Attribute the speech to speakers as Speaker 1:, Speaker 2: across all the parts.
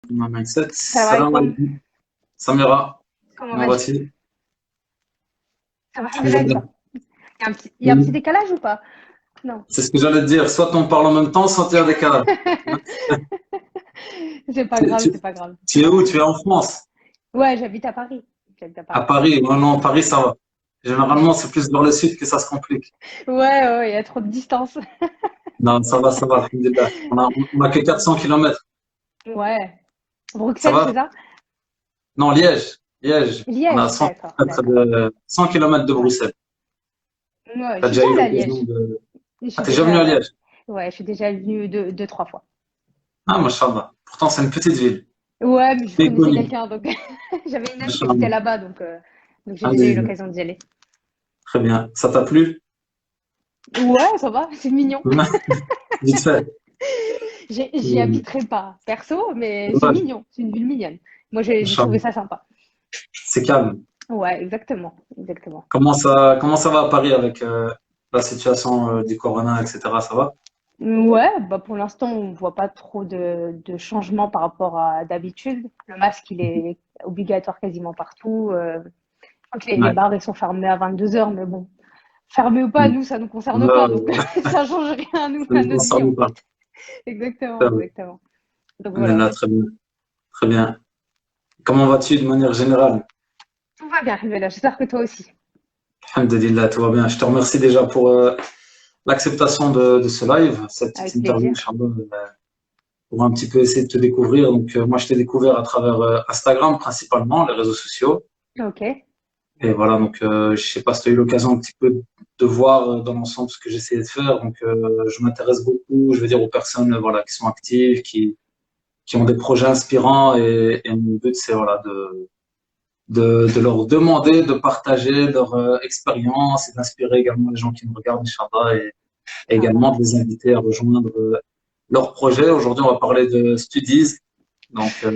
Speaker 1: Ma mindset.
Speaker 2: Salam
Speaker 1: Salam
Speaker 2: alaikum.
Speaker 1: alaikum. Samira,
Speaker 2: Comment
Speaker 1: comment
Speaker 2: vas-tu?
Speaker 1: vas-tu?
Speaker 2: Ça va, alhamdoulilah, et
Speaker 1: Alhamdulillah.
Speaker 2: toi? Il y a un petit
Speaker 1: Oui.
Speaker 2: décalage ou pas? Non.
Speaker 1: C'est ce que j'allais te dire. Soit on parle en même temps, soit il y a des décalage.
Speaker 2: C'est pas
Speaker 1: Tu,
Speaker 2: grave,
Speaker 1: tu-
Speaker 2: c'est pas grave.
Speaker 1: tu es où? Tu es en France?
Speaker 2: Ouais, j'habite à Paris. J'habite à
Speaker 1: À
Speaker 2: Paris.
Speaker 1: Paris? Non, non, Paris, ça va. Généralement, c'est plus vers le sud que ça se complique.
Speaker 2: Ouais, ouais, il y a trop de distance.
Speaker 1: Non, ça va, alhamdulillah. On a que 400 kilomètres.
Speaker 2: Ouais.
Speaker 1: Ça
Speaker 2: Bruxelles, c'est
Speaker 1: va?
Speaker 2: ça?
Speaker 1: Non, Liège. Liège. On a
Speaker 2: Liège,
Speaker 1: 100
Speaker 2: d'accord,
Speaker 1: kilomètres
Speaker 2: d'accord.
Speaker 1: de, 100 kilomètres de
Speaker 2: Ouais.
Speaker 1: Bruxelles.
Speaker 2: Ouais, je
Speaker 1: T'as
Speaker 2: suis
Speaker 1: déjà
Speaker 2: déjà
Speaker 1: eu
Speaker 2: allée à
Speaker 1: l'occasion
Speaker 2: Liège.
Speaker 1: de...
Speaker 2: Je
Speaker 1: Ah,
Speaker 2: suis
Speaker 1: t'es déjà venu à
Speaker 2: déjà,
Speaker 1: Liège?
Speaker 2: ouais, je suis déjà venue deux, trois fois.
Speaker 1: Ah, machallah. Pourtant, c'est une petite ville.
Speaker 2: Ouais, mais je
Speaker 1: Bien
Speaker 2: connaissais
Speaker 1: connue.
Speaker 2: quelqu'un, donc j'avais une amie qui habitait
Speaker 1: Machallah.
Speaker 2: là-bas, donc j'ai déjà eu
Speaker 1: Allez,
Speaker 2: l'occasion d'y aller.
Speaker 1: très bien. Ça t'a plu?
Speaker 2: Ouais, ça va, c'est mignon.
Speaker 1: Vite fait.
Speaker 2: J'y habiterai pas, perso, mais c'est
Speaker 1: Ouais,
Speaker 2: mignon, c'est une ville mignonne. Moi, j'ai trouvé
Speaker 1: Inch'Allah.
Speaker 2: ça sympa.
Speaker 1: C'est calme.
Speaker 2: Ouais, exactement, exactement.
Speaker 1: Comment ça va à Paris avec la situation du corona, etc. Ça va?
Speaker 2: Ouais, bah pour l'instant, on voit pas trop de changements par rapport à d'habitude. Le masque, il est obligatoire quasiment partout. Je crois que les
Speaker 1: Ouais.
Speaker 2: bars, ils sont fermés à 22 heures, mais bon, fermés ou pas,
Speaker 1: Mm.
Speaker 2: nous, ça nous concerne pas, donc
Speaker 1: Ouais,
Speaker 2: ça change rien à nous,
Speaker 1: ça
Speaker 2: à
Speaker 1: ne
Speaker 2: notre vie,
Speaker 1: concerne
Speaker 2: en
Speaker 1: pas.
Speaker 2: fait. Exactement,
Speaker 1: Ça va.
Speaker 2: exactement. Donc
Speaker 1: On est
Speaker 2: voilà.
Speaker 1: là, très bien. Très bien. Comment vas-tu de manière générale?
Speaker 2: Tout va bien, Alhamdoulilah. J'espère que toi aussi.
Speaker 1: Alhamdulillah, tout va bien. Je te remercie déjà pour l'acceptation de ce live, cette petite
Speaker 2: Avec
Speaker 1: interview,
Speaker 2: plaisir.
Speaker 1: Inch'Allah, pour un petit peu essayer de te découvrir. Donc, moi, je t'ai découvert à travers Instagram principalement, les réseaux sociaux.
Speaker 2: Ok.
Speaker 1: Et voilà, donc je sais pas si tu as eu l'occasion un petit peu de voir dans l'ensemble ce que j'essayais de faire. Donc je m'intéresse beaucoup, je veux dire, aux personnes voilà, qui sont actives, qui ont des projets inspirants et mon but c'est voilà, de leur demander de partager leur expérience et d'inspirer également les gens qui nous regardent, Inch'Allah, et
Speaker 2: Ça
Speaker 1: également de
Speaker 2: marche.
Speaker 1: les inviter à rejoindre leur projet. Aujourd'hui, on va parler de Studies. Donc on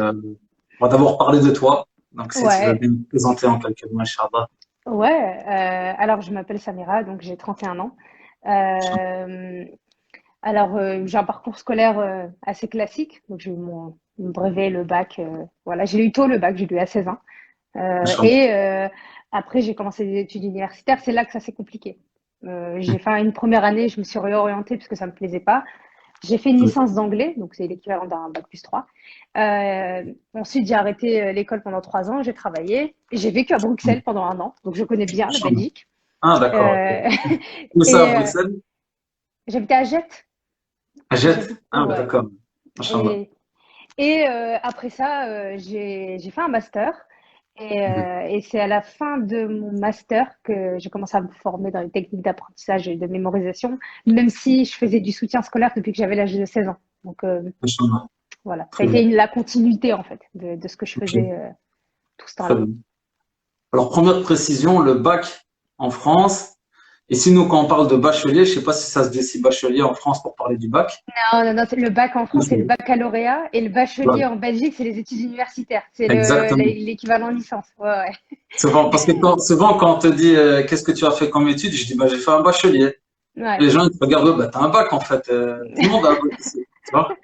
Speaker 1: va d'abord parler de toi. Donc si tu veux
Speaker 2: Ouais.
Speaker 1: bien te présenter en quelques mots, Inch'Allah.
Speaker 2: Ouais, alors je m'appelle Samira, donc j'ai 31 ans. Euh, j'ai un parcours scolaire assez classique. Donc j'ai eu mon brevet, le bac. Voilà, j'ai eu tôt le bac, j'ai eu à 16 ans.
Speaker 1: Inch'Allah.
Speaker 2: Et après, j'ai commencé des études universitaires. C'est là que ça s'est compliqué. J'ai fait une première année, je me suis réorientée parce que ça me plaisait pas. J'ai fait une licence d'anglais, donc c'est l'équivalent d'un bac plus 3. Ensuite, j'ai arrêté l'école pendant 3 ans, j'ai travaillé. J'ai vécu à Bruxelles pendant un an, donc je connais bien la
Speaker 1: Inch'Allah.
Speaker 2: Belgique.
Speaker 1: Ah, d'accord, ok.
Speaker 2: Euh,
Speaker 1: Où ça, à
Speaker 2: et
Speaker 1: Bruxelles?
Speaker 2: j'habitais à Jette.
Speaker 1: À Jette?
Speaker 2: J'habite,
Speaker 1: Ah, bah,
Speaker 2: ouais.
Speaker 1: d'accord. Inch'Allah.
Speaker 2: Et, et après ça, j'ai fait un master.
Speaker 1: Mhm.
Speaker 2: Et c'est à la fin de mon master que j'ai commencé à me former dans les techniques d'apprentissage et de mémorisation, même si je faisais du soutien scolaire depuis que j'avais l'âge de 16 ans. Donc
Speaker 1: Inch'Allah.
Speaker 2: voilà, ça a
Speaker 1: Très bien.
Speaker 2: été la continuité en fait de ce que je
Speaker 1: Ok,
Speaker 2: faisais tout ce
Speaker 1: très
Speaker 2: temps-là.
Speaker 1: bien. Alors, première précision, le bac en France. Ici, nous, quand on parle de bachelier, je sais pas si ça se dit si bachelier en France pour parler du bac.
Speaker 2: Non, non, non, le bac en France, c'est le baccalauréat et le bachelier
Speaker 1: Voilà.
Speaker 2: en Belgique, c'est les études universitaires. C'est
Speaker 1: Exactement.
Speaker 2: l'équivalent licence. Ouais, ouais.
Speaker 1: Souvent, parce que souvent, quand on te dit qu'est-ce que tu as fait comme étude, je dis bah, j'ai fait un bachelier.
Speaker 2: Ouais.
Speaker 1: Les gens ils te regardent, bah, t'as un bac en fait. Tout le monde a un bac ici. Tu vois?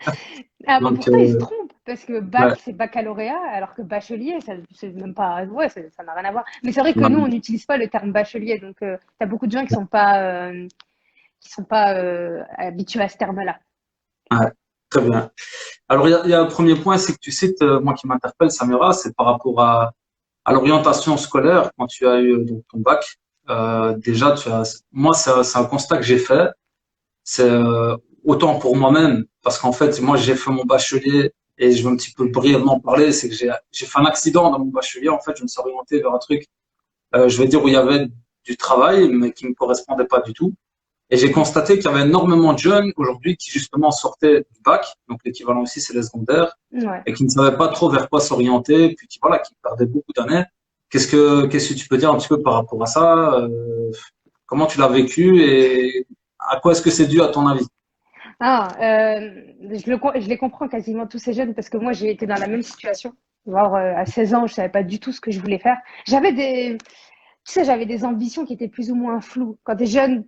Speaker 2: Ah bah
Speaker 1: Donc,
Speaker 2: pourtant ils se trompent parce que
Speaker 1: ouais.
Speaker 2: bac c'est baccalauréat alors que bachelier ça c'est même pas ouais ça n'a rien à voir. Mais c'est vrai que nous
Speaker 1: Ouais.
Speaker 2: on n'utilise pas le terme bachelier donc t'as beaucoup de gens qui sont pas habitués à ce terme-là.
Speaker 1: Ouais. Très bien. Alors, il y a un premier point, c'est que tu cites, moi qui m'interpelle, Samira, c'est par rapport à l'orientation scolaire quand tu as eu donc, ton bac. Déjà, moi, c'est un constat que j'ai fait. C'est autant pour moi-même, parce qu'en fait, moi, j'ai fait mon bachelier et je veux un petit peu brièvement parler, c'est que j'ai fait un accident dans mon bachelier. En fait, je me suis orienté vers un truc, je vais dire, où il y avait du travail, mais qui me correspondait pas du tout. Et j'ai constaté qu'il y avait énormément de jeunes aujourd'hui qui justement sortaient du bac, donc l'équivalent aussi c'est les secondaires,
Speaker 2: Ouais.
Speaker 1: et qui ne savaient pas trop vers quoi s'orienter, puis qui voilà, qui perdaient beaucoup d'années. Qu'est-ce que tu peux dire un petit peu par rapport à ça? Comment tu l'as vécu et à quoi est-ce que c'est dû à ton avis?
Speaker 2: Je les comprends quasiment tous ces jeunes parce que moi j'ai été dans la même situation. Genre à 16 ans je savais pas du tout ce que je voulais faire. J'avais des ambitions qui étaient plus ou moins floues. Quand tu es jeune,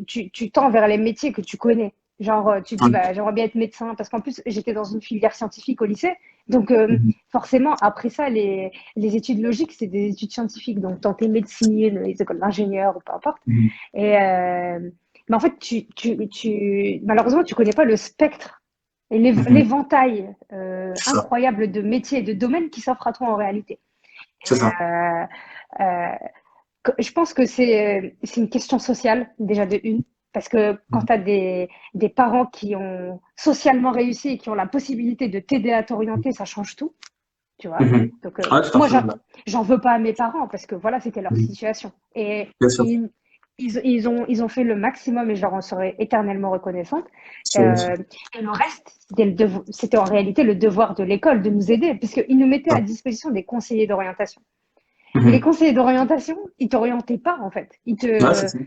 Speaker 2: tu tends vers les métiers que tu connais. Genre, tu te dis,
Speaker 1: Ouais,
Speaker 2: bah, j'aimerais bien être médecin, parce qu'en plus, j'étais dans une filière scientifique au lycée, Donc,
Speaker 1: Mhm.
Speaker 2: forcément, après ça, les études logiques, c'est des études scientifiques. Donc, tenter médecine, les écoles d'ingénieurs ou peu importe.
Speaker 1: Mhm.
Speaker 2: Et, mais en fait, malheureusement, tu connais pas le spectre et
Speaker 1: Mhm.
Speaker 2: l'éventail
Speaker 1: C'est ça,
Speaker 2: incroyable de métiers et de domaines qui s'offrent à toi en réalité.
Speaker 1: c'est ça.
Speaker 2: Euh, euh, je pense que c'est une question sociale, déjà de une, parce que quand
Speaker 1: Mhm.
Speaker 2: tu as des parents qui ont socialement réussi et qui ont la possibilité de t'aider à t'orienter, ça change tout, tu vois.
Speaker 1: Mhm.
Speaker 2: Donc,
Speaker 1: Ouais, tout à
Speaker 2: moi,
Speaker 1: fait. Ouais.
Speaker 2: j'en veux pas à mes parents parce que voilà, c'était leur
Speaker 1: Mhm.
Speaker 2: situation. Et
Speaker 1: Bien sûr,
Speaker 2: ils ont fait le maximum et je leur en serai éternellement reconnaissante.
Speaker 1: bien sûr.
Speaker 2: Et le reste, c'était en réalité le devoir de l'école de nous aider, puisqu'ils nous mettaient à disposition des conseillers d'orientation. Et les
Speaker 1: Mhm.
Speaker 2: conseillers d'orientation, ils t'orientaient pas, en fait.
Speaker 1: Ouais, c'est ça.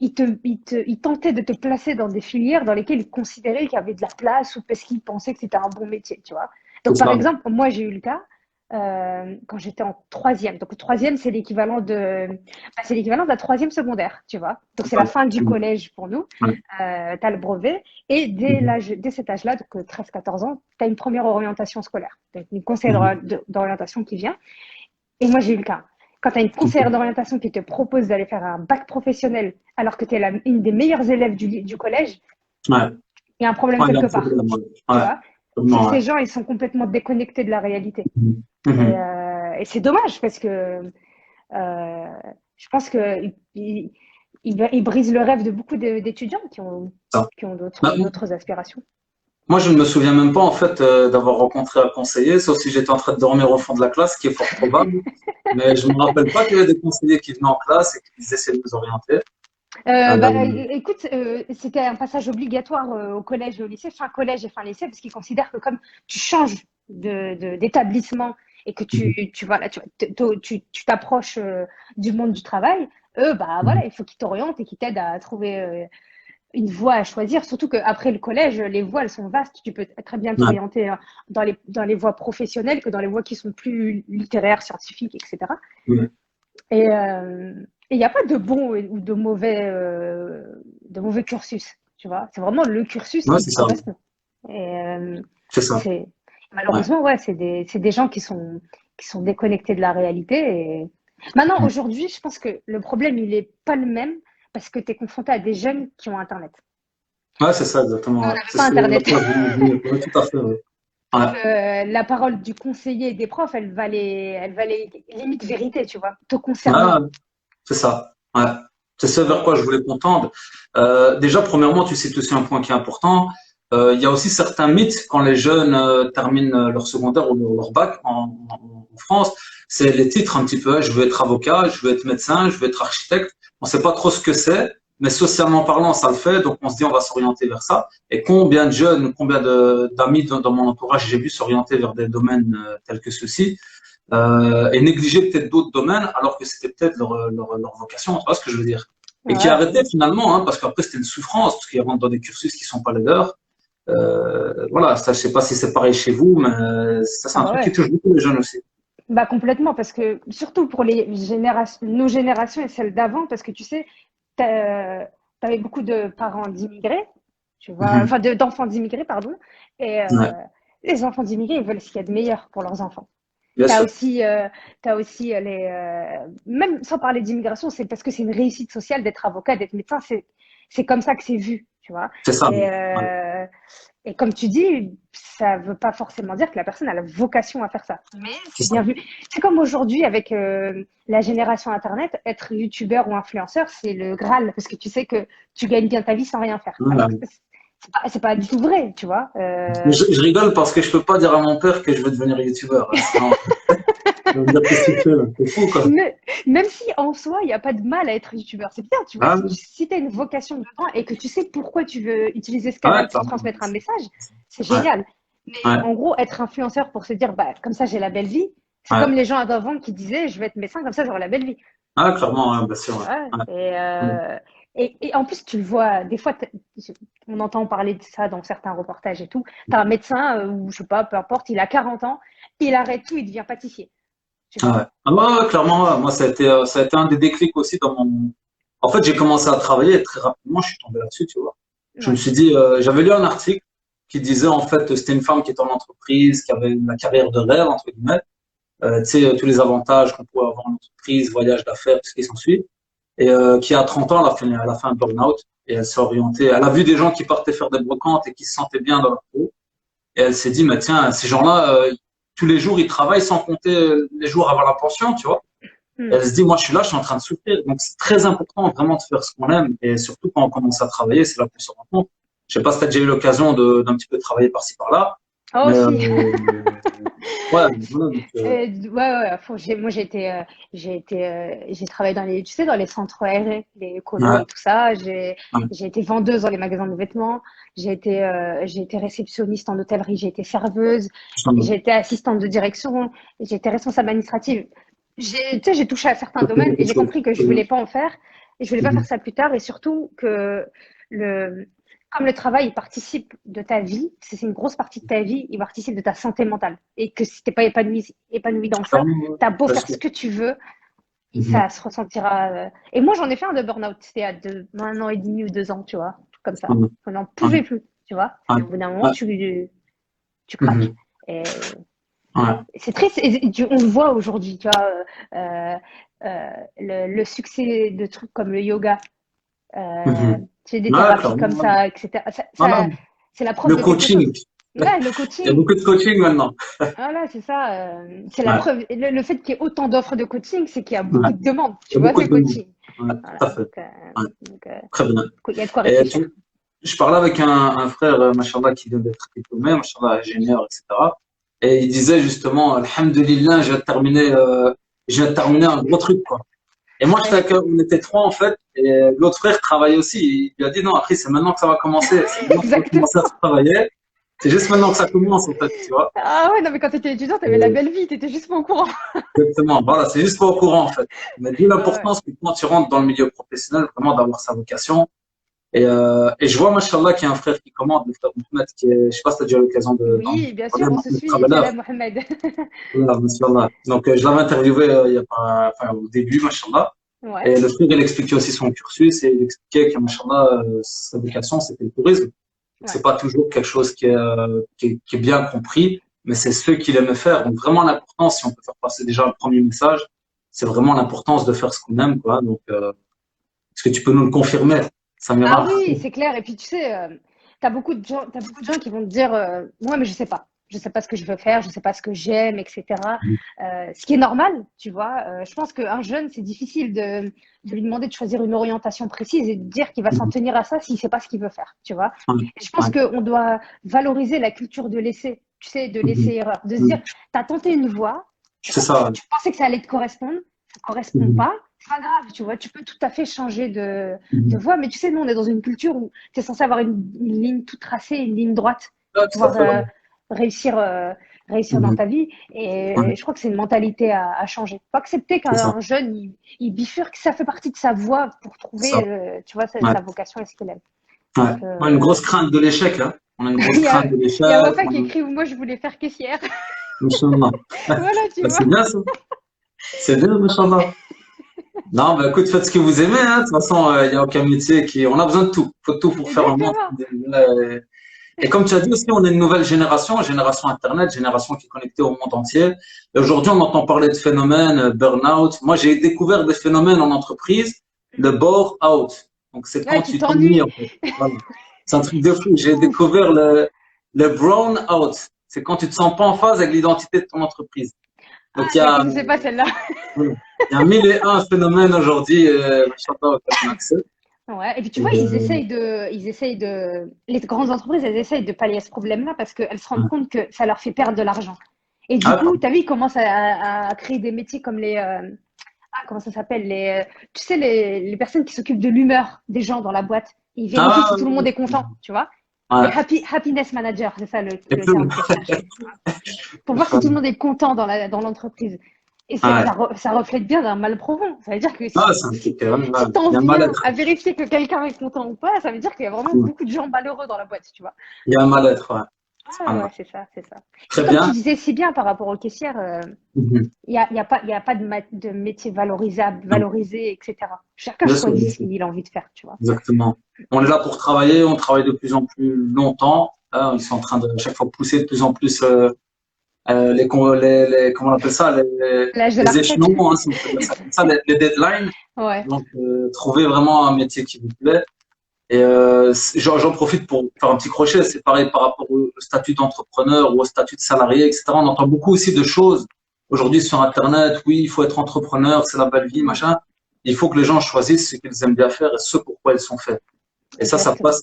Speaker 2: Ils tentaient de te placer dans des filières dans lesquelles ils considéraient qu'il y avait de la place ou parce qu'ils pensaient que c'était un bon métier, tu vois.
Speaker 1: C'est
Speaker 2: Donc, par
Speaker 1: ça.
Speaker 2: exemple, moi, j'ai eu le cas quand j'étais en troisième. Donc, troisième, c'est l'équivalent de la troisième secondaire, tu vois. Donc, c'est la
Speaker 1: Ouais.
Speaker 2: fin du
Speaker 1: Mhm.
Speaker 2: collège pour nous.
Speaker 1: Ouais.
Speaker 2: Tu as le brevet. Et
Speaker 1: Mhm.
Speaker 2: dès cet âge-là, donc 13-14 ans, tu as une première orientation scolaire. Donc, une conseillère
Speaker 1: Mhm.
Speaker 2: d'orientation qui vient. Et moi, j'ai eu le cas. Quand tu as une conseillère d'orientation qui te propose d'aller faire un bac professionnel alors que tu es une des meilleures élèves du collège,
Speaker 1: Ouais.
Speaker 2: il y a un problème
Speaker 1: Ouais, il y a un
Speaker 2: quelque part.
Speaker 1: problème. Ouais.
Speaker 2: Tu
Speaker 1: Ouais.
Speaker 2: vois, c'est que
Speaker 1: Vraiment, ouais.
Speaker 2: ces gens, ils sont complètement déconnectés de la réalité.
Speaker 1: Mhm.
Speaker 2: Et,
Speaker 1: Mhm.
Speaker 2: et c'est dommage parce que je pense qu'ils brisent le rêve de beaucoup d'étudiants
Speaker 1: Ça.
Speaker 2: qui ont
Speaker 1: Bah,
Speaker 2: d'autres aspirations.
Speaker 1: moi, je ne me souviens même pas en fait d'avoir rencontré un conseiller, sauf si j'étais en train de dormir au fond de la classe, ce qui est fort probable. Mais je ne me rappelle pas qu'il y avait des conseillers qui venaient en classe et qui essaient de nous orienter. Euh,
Speaker 2: Écoute, c'était un passage obligatoire au collège et au lycée, fin collège et fin lycée, parce qu'ils considèrent que comme tu changes d'établissement et que
Speaker 1: mhm.
Speaker 2: voilà, tu t'approches du monde du travail, eux, bah voilà,
Speaker 1: Mhm.
Speaker 2: il faut qu'ils t'orientent et qu'ils t'aident à trouver une voie à choisir. Surtout qu'après le collège, les voies, elles sont vastes. Tu peux très bien
Speaker 1: Ouais.
Speaker 2: t'orienter dans les voies professionnelles que dans les voies qui sont plus littéraires, scientifiques, etc.
Speaker 1: Ouais.
Speaker 2: Et il n'y a pas de bon ou de mauvais cursus, tu vois. C'est vraiment le cursus
Speaker 1: Ouais,
Speaker 2: qui
Speaker 1: c'est
Speaker 2: te
Speaker 1: ça.
Speaker 2: correspond. Et
Speaker 1: C'est ça.
Speaker 2: c'est
Speaker 1: Ouais.
Speaker 2: malheureusement, ouais, c'est des gens qui sont déconnectés de la réalité. Et maintenant,
Speaker 1: Mhm.
Speaker 2: aujourd'hui, je pense que le problème, il est pas le même parce que tu es confronté à des jeunes qui ont Internet.
Speaker 1: Ouais, c'est ça, exactement.
Speaker 2: Nous, on
Speaker 1: Ouais.
Speaker 2: n'avait
Speaker 1: C'est
Speaker 2: pas
Speaker 1: ce à
Speaker 2: Internet.
Speaker 1: quoi je voulais venir. Ouais, tout à fait. Ouais. Ouais.
Speaker 2: Donc, la parole du conseiller et des profs, elle valait limite vérité, tu vois, te concernant.
Speaker 1: Ouais, c'est ça. Ouais. C'est ce vers quoi je voulais qu'on tende. Déjà, premièrement, tu cites aussi un point qui est important. Il y a aussi certains mythes quand les jeunes terminent leur secondaire ou leur bac en France. C'est les titres un petit peu. Je veux être avocat, je veux être médecin, je veux être architecte. On ne sait pas trop ce que c'est, mais socialement parlant, ça le fait. Donc, on se dit, on va s'orienter vers ça. Et combien de jeunes, combien d'amis dans mon entourage j'ai vu s'orienter vers des domaines tels que ceux-ci et négliger peut-être d'autres domaines alors que c'était peut-être leur vocation, tu vois ce que je veux dire. Et qui
Speaker 2: Ouais.
Speaker 1: arrêtaient finalement, hein, parce qu'après c'était une souffrance, parce qu'ils rentrent dans des cursus qui sont pas les leurs. Voilà, ça, je sais pas si c'est pareil chez vous, mais ça c'est
Speaker 2: Ah
Speaker 1: un
Speaker 2: bah
Speaker 1: truc qui
Speaker 2: ouais.
Speaker 1: touche beaucoup les jeunes aussi.
Speaker 2: Bah complètement, parce que surtout pour nos générations et celles d'avant, parce que tu sais, t'avais beaucoup de parents d'immigrés, tu vois,
Speaker 1: Mhm.
Speaker 2: enfin d'enfants d'immigrés, pardon, et
Speaker 1: Ouais,
Speaker 2: les enfants d'immigrés, ils veulent ce qu'il y a de meilleur pour leurs enfants.
Speaker 1: bien
Speaker 2: T'as
Speaker 1: sûr,
Speaker 2: aussi, t'as aussi même sans parler d'immigration, c'est parce que c'est une réussite sociale d'être avocat, d'être médecin, c'est comme ça que c'est vu, tu vois.
Speaker 1: c'est ça.
Speaker 2: Et,
Speaker 1: Ouais.
Speaker 2: et comme tu dis, ça veut pas forcément dire que la personne a la vocation à faire ça. Mais
Speaker 1: C'est
Speaker 2: c'est
Speaker 1: ça.
Speaker 2: bien vu. C'est comme aujourd'hui avec la génération Internet, être youtubeur ou influenceur, c'est le Graal, parce que tu sais que tu gagnes bien ta vie sans rien faire. Alors que
Speaker 1: Ouais.
Speaker 2: c'est pas du tout vrai, tu vois.
Speaker 1: Mais je rigole parce que je peux pas dire à mon père que je veux devenir youtubeur, hein, sinon il va me dire qu'est-ce que tu fais là, t'es fou quoi.
Speaker 2: Même si en soi, il n'y a pas de mal à être youtubeur. C'est bien, tu vois,
Speaker 1: Ah,
Speaker 2: si tu as une vocation dedans et que tu sais pourquoi tu veux utiliser ce
Speaker 1: ouais,
Speaker 2: canal pour
Speaker 1: clairement.
Speaker 2: transmettre un message, c'est
Speaker 1: Ouais,
Speaker 2: génial. Mais
Speaker 1: ouais,
Speaker 2: en gros, être influenceur pour se dire, bah, comme ça, j'ai la belle vie, c'est comme
Speaker 1: ouais.
Speaker 2: les gens avant qui disaient, je vais être médecin, comme ça, j'aurai la belle vie.
Speaker 1: Ah, clairement, ouais, bien sûr.
Speaker 2: Tu vois.
Speaker 1: Ouais.
Speaker 2: Et,
Speaker 1: Ouais.
Speaker 2: en plus, tu le vois, des fois, on entend parler de ça dans certains reportages et tout. Tu as un médecin, ou je sais pas, peu importe, il a 40 ans, il arrête tout, il devient pâtissier. Tu
Speaker 1: Ah
Speaker 2: vois.
Speaker 1: ouais. Ah ouais, ouais, clairement, ouais. Moi, ça a été un des déclics aussi dans mon. En fait, j'ai commencé à travailler et très rapidement, je suis tombé là-dessus, tu vois. Je me
Speaker 2: Ouais.
Speaker 1: suis dit, j'avais lu un article qui disait en fait, c'était une femme qui était en entreprise, qui avait la carrière de rêve, entre guillemets. Tu sais, tous les avantages qu'on peut avoir en entreprise, voyage d'affaires, tout ce qui s'ensuit. Et qui à 30 ans, elle a fait un burn-out et elle s'est orientée. Elle a vu des gens qui partaient faire des brocantes et qui se sentaient bien dans leur peau. Et elle s'est dit, mais tiens, ces gens-là, tous les jours, ils travaillent sans compter les jours avant la pension, tu vois.
Speaker 2: Hmm.
Speaker 1: Et elle se dit, moi, je suis là, je suis en train de souffrir. Donc, c'est très important vraiment de faire ce qu'on aime. Et surtout quand on commence à travailler, c'est là qu'on se rend compte. Je sais pas si tu as déjà eu l'occasion d'un petit peu travailler par-ci, par-là.
Speaker 2: Oh,
Speaker 1: Mais,
Speaker 2: si.
Speaker 1: ouais, voilà, donc,
Speaker 2: Ouais, à fond. Moi, j'ai travaillé dans les, tu sais, dans les centres aérés, les colos
Speaker 1: ouais,
Speaker 2: et tout ça.
Speaker 1: ouais,
Speaker 2: J'ai été vendeuse dans les magasins de vêtements. J'ai été réceptionniste en hôtellerie. J'ai été serveuse. J'ai été assistante de direction. J'ai été responsable administrative. Tu sais, j'ai touché à certains domaines et j'ai compris que je voulais pas en faire et je voulais pas faire ça plus tard et surtout que le, comme le travail il participe de ta vie, c'est une grosse partie de ta vie, il participe de ta santé mentale. Et que si t'es pas épanoui dans ça, t'as beau faire ce que tu veux, et ça se ressentira. Et moi, j'en ai fait un de burn-out. C'était à 1 an et demi ou 2 ans, tu vois, tout comme ça. On n'en pouvait plus, tu vois. Et au bout d'un moment, tu craques. Et c'est triste. On le voit aujourd'hui, tu vois, le succès de trucs comme le yoga. Tu fais des thérapies comme ça, etc. C'est la preuve
Speaker 1: Le
Speaker 2: de quelque chose.
Speaker 1: coaching.
Speaker 2: Ouais, le
Speaker 1: Il y a
Speaker 2: coaching.
Speaker 1: beaucoup de coaching maintenant.
Speaker 2: Voilà, c'est ça. C'est la
Speaker 1: Ouais.
Speaker 2: preuve. Le fait qu'il y ait autant d'offres de coaching, c'est qu'il y a
Speaker 1: Ouais.
Speaker 2: beaucoup de demandes,
Speaker 1: Il y
Speaker 2: tu
Speaker 1: a
Speaker 2: vois,
Speaker 1: beaucoup
Speaker 2: de
Speaker 1: de demandes.
Speaker 2: coaching.
Speaker 1: Ouais,
Speaker 2: Voilà,
Speaker 1: tout à fait. Ouais.
Speaker 2: donc,
Speaker 1: Très bien.
Speaker 2: il y a de quoi
Speaker 1: Et
Speaker 2: réfléchir.
Speaker 1: je parlais avec un frère, machallah, qui vient d'être diplômé, machallah, ingénieur, etc. Et il disait justement, Alhamdulillah, je viens de terminer un gros truc, quoi. Et moi,
Speaker 2: Ouais.
Speaker 1: on était trois, en fait, et l'autre frère travaillait aussi. Il lui a dit, non, après, c'est maintenant que ça va commencer. C'est maintenant qu'on va
Speaker 2: Exactement.
Speaker 1: commencer à travailler. C'est juste maintenant que ça commence, en fait, tu vois.
Speaker 2: Ah ouais, non, mais quand tu étais étudiant, tu avais la belle vie, tu étais juste pas au courant.
Speaker 1: Exactement. Voilà, c'est juste pas au courant, en fait. Mais d'où
Speaker 2: Ouais, ouais.
Speaker 1: l'importance que quand tu rentres dans le milieu professionnel, vraiment d'avoir sa vocation. Et je vois, machallah, qu'il y a un frère qui commande, le frère Mohamed, je sais pas si tu as déjà eu l'occasion d'en
Speaker 2: Oui, bien
Speaker 1: parler,
Speaker 2: sûr, on se
Speaker 1: Mohamed
Speaker 2: suit.
Speaker 1: Traveller.
Speaker 2: Salam, Mohamed.
Speaker 1: Voilà, machallah. Donc, je l'avais interviewé il y a pas, enfin, au début, machallah.
Speaker 2: Ouais.
Speaker 1: Et le frère, il expliquait aussi son cursus et il expliquait que, machallah, sa vocation, c'était le tourisme. Donc,
Speaker 2: Ouais.
Speaker 1: c'est pas toujours quelque chose qui est bien compris, mais c'est ce qu'il aimait faire. Donc, vraiment, l'importance, si on peut faire passer déjà le premier message, c'est vraiment l'importance de faire ce qu'on aime, quoi. Donc, est-ce que tu peux nous le confirmer,
Speaker 2: Ah
Speaker 1: Samira?
Speaker 2: oui, c'est clair. Et puis tu sais, t'as beaucoup de gens qui vont te dire, ouais, mais je sais pas. Je sais pas ce que je veux faire, je sais pas ce que j'aime, etc. Ce qui est normal, tu vois. Je pense qu'un jeune, c'est difficile de lui demander de choisir une orientation précise et de dire qu'il va s'en
Speaker 1: Mhm.
Speaker 2: tenir à ça s'il sait pas ce qu'il veut faire, tu vois.
Speaker 1: Ouais,
Speaker 2: Et je pense
Speaker 1: ouais.
Speaker 2: qu'on doit valoriser la culture de l'essai, tu sais, de
Speaker 1: Mhm.
Speaker 2: l'essai-erreur, de se dire,
Speaker 1: Mhm.
Speaker 2: t'as tenté une voie,
Speaker 1: C'est ça.
Speaker 2: tu pensais que ça allait te correspondre, ça correspond
Speaker 1: Mhm.
Speaker 2: pas, c'est pas grave, tu vois, tu peux tout à fait changer de
Speaker 1: Mhm.
Speaker 2: voie, mais tu sais, nous, on est dans une culture où tu es censé avoir une ligne toute tracée, une ligne droite
Speaker 1: Ouais,
Speaker 2: pour
Speaker 1: tout à
Speaker 2: pouvoir
Speaker 1: fait, ouais.
Speaker 2: réussir, réussir dans
Speaker 1: Mhm.
Speaker 2: ta vie. Et
Speaker 1: Ouais,
Speaker 2: je crois que c'est une mentalité à changer. Faut accepter
Speaker 1: c'est ça.
Speaker 2: qu'un jeune, il bifurque, ça fait partie de sa voie pour
Speaker 1: C'est ça.
Speaker 2: trouver, tu vois,
Speaker 1: Ouais.
Speaker 2: sa vocation et ce qu'il aime.
Speaker 1: Ouais.
Speaker 2: Donc,
Speaker 1: On a une grosse crainte de l'échec, hein. On a une grosse
Speaker 2: il y
Speaker 1: crainte
Speaker 2: a,
Speaker 1: de
Speaker 2: il y a
Speaker 1: l'échec.
Speaker 2: Wafa qui écrit, moi, je voulais faire caissière.
Speaker 1: Inch'Allah.
Speaker 2: Voilà, tu
Speaker 1: Bah,
Speaker 2: vois.
Speaker 1: c'est bien, ça. C'est bien, Inch'Allah. Non, bah, écoute, faites ce que vous aimez, hein. De toute façon, il n'y a aucun métier on a besoin de tout. Faut tout pour faire un monde.
Speaker 2: Exactement.
Speaker 1: Et comme tu as dit aussi, on est une nouvelle génération, génération Internet, génération qui est connectée au monde entier. Et aujourd'hui, on entend parler de phénomènes, burn-out. Moi, j'ai découvert des phénomènes en entreprise, le bore-out. Donc, c'est
Speaker 2: Ouais,
Speaker 1: quand
Speaker 2: tu
Speaker 1: tu t'ennuies,
Speaker 2: t'ennuies.
Speaker 1: en fait. Voilà. C'est un truc de fou. J'ai
Speaker 2: Ouf.
Speaker 1: découvert le brown-out. C'est quand tu te sens pas en phase avec l'identité de ton entreprise.
Speaker 2: Ah,
Speaker 1: Donc,
Speaker 2: je la connaissais pas celle-là.
Speaker 1: il y a mille et un phénomènes aujourd'hui, machallah, auxquels on a accès.
Speaker 2: Ouais. Et puis tu
Speaker 1: Et,
Speaker 2: vois, les grandes entreprises, elles essayent de pallier à ce problème-là parce qu'elles se rendent compte que ça leur fait perdre de l'argent. Et du
Speaker 1: ah,
Speaker 2: coup, tu as vu, ils commencent à créer des métiers comme comment ça s'appelle, tu sais, les personnes qui s'occupent de l'humeur des gens dans la boîte. Ils vérifient si
Speaker 1: ah,
Speaker 2: tout le monde est content, tu vois. Les
Speaker 1: ouais.
Speaker 2: happiness managers, c'est ça
Speaker 1: Et
Speaker 2: le
Speaker 1: puis,
Speaker 2: terme que je cherchais. Pour voir si tout le monde est content dans l'entreprise. Et
Speaker 1: ouais.
Speaker 2: ça reflète bien d'un mal profond. Ça veut dire que
Speaker 1: Ah, c'est un truc,
Speaker 2: si
Speaker 1: il
Speaker 2: t'en
Speaker 1: y a un
Speaker 2: viens
Speaker 1: mal-être.
Speaker 2: à vérifier que quelqu'un est content ou pas, ça veut dire qu'il y a vraiment beaucoup de gens malheureux dans la boîte, tu vois.
Speaker 1: Il y a un mal-être, ouais.
Speaker 2: Ah ouais,
Speaker 1: Subhanallah.
Speaker 2: c'est ça, c'est ça. Et
Speaker 1: Très
Speaker 2: comme tu
Speaker 1: bien.
Speaker 2: disais si bien par rapport aux caissières,
Speaker 1: Mhm.
Speaker 2: il y a pas de métier valorisable,
Speaker 1: Non,
Speaker 2: valorisé, etc. Chacun
Speaker 1: bien sûr,
Speaker 2: choisit
Speaker 1: bien
Speaker 2: ce
Speaker 1: sûr.
Speaker 2: qu'il a envie de faire, tu vois.
Speaker 1: Exactement. On est là pour travailler, on travaille de plus en plus longtemps. Hein, ils sont en train de à chaque fois pousser de plus en plus comment on appelle ça,
Speaker 2: L'âge de la
Speaker 1: les
Speaker 2: retraite.
Speaker 1: échelons, hein, si on peut dire ça comme ça, les deadlines.
Speaker 2: Ouais.
Speaker 1: Donc, trouver vraiment un métier qui vous plaît. Et j'en profite pour faire un petit crochet. C'est pareil par rapport au statut d'entrepreneur ou au statut de salarié, etc. On entend beaucoup aussi de choses aujourd'hui sur Internet. Oui, il faut être entrepreneur, c'est la belle vie,
Speaker 2: Mm.
Speaker 1: machin. Il faut que les gens choisissent ce qu'ils aiment bien faire et ce pourquoi ils sont faits. Et ça
Speaker 2: Exactement.
Speaker 1: passe,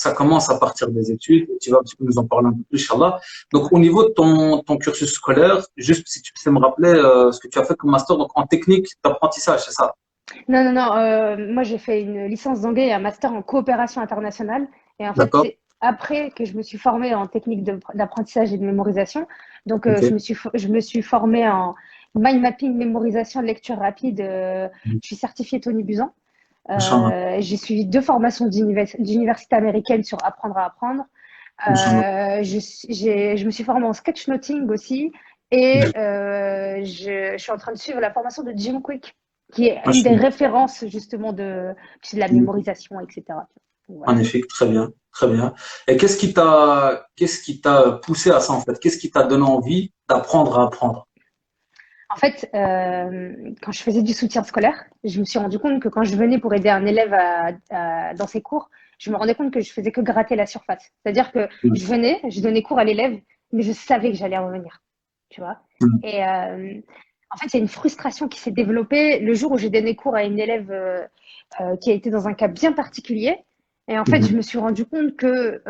Speaker 1: ça commence à partir des études. Et tu vas un petit peu nous en parler un peu plus, Inch'Allah. Donc, au niveau de ton cursus scolaire, juste si tu sais me rappeler ce que tu as fait comme master, donc en technique d'apprentissage, c'est ça?
Speaker 2: Non, non, non. Moi, j'ai fait une licence d'anglais et un master en coopération internationale. Et en fait,
Speaker 1: D'accord?
Speaker 2: c'est après que je me suis formée en technique d'apprentissage et de mémorisation. Donc,
Speaker 1: Ok.
Speaker 2: je me suis formée en mind mapping, mémorisation, lecture rapide. Je suis certifiée Tony Buzan.
Speaker 1: Inch'Allah.
Speaker 2: J'ai suivi 2 formations d'université américaine sur apprendre à apprendre.
Speaker 1: Inch'Allah.
Speaker 2: Je me suis formée en sketchnoting aussi. Et je suis en train de suivre la formation de Jim Quick, qui est une des
Speaker 1: Inch'Allah.
Speaker 2: références justement de la mémorisation, etc. Voilà.
Speaker 1: Magnifique, très bien, très bien. Et qu'est-ce qui t'a poussé à ça en fait? Qu'est-ce qui t'a donné envie d'apprendre à apprendre?
Speaker 2: En fait, quand je faisais du soutien scolaire, je me suis rendu compte que quand je venais pour aider un élève dans ses cours, je me rendais compte que je faisais que gratter la surface. C'est-à-dire que
Speaker 1: Mm,
Speaker 2: je venais, je donnais cours à l'élève, mais je savais que j'allais revenir, tu vois.
Speaker 1: mm,
Speaker 2: Et en fait, il y a une frustration qui s'est développée le jour où j'ai donné cours à une élève qui a été dans un cas bien particulier. Et en fait, je
Speaker 1: mhm.
Speaker 2: me suis rendu compte que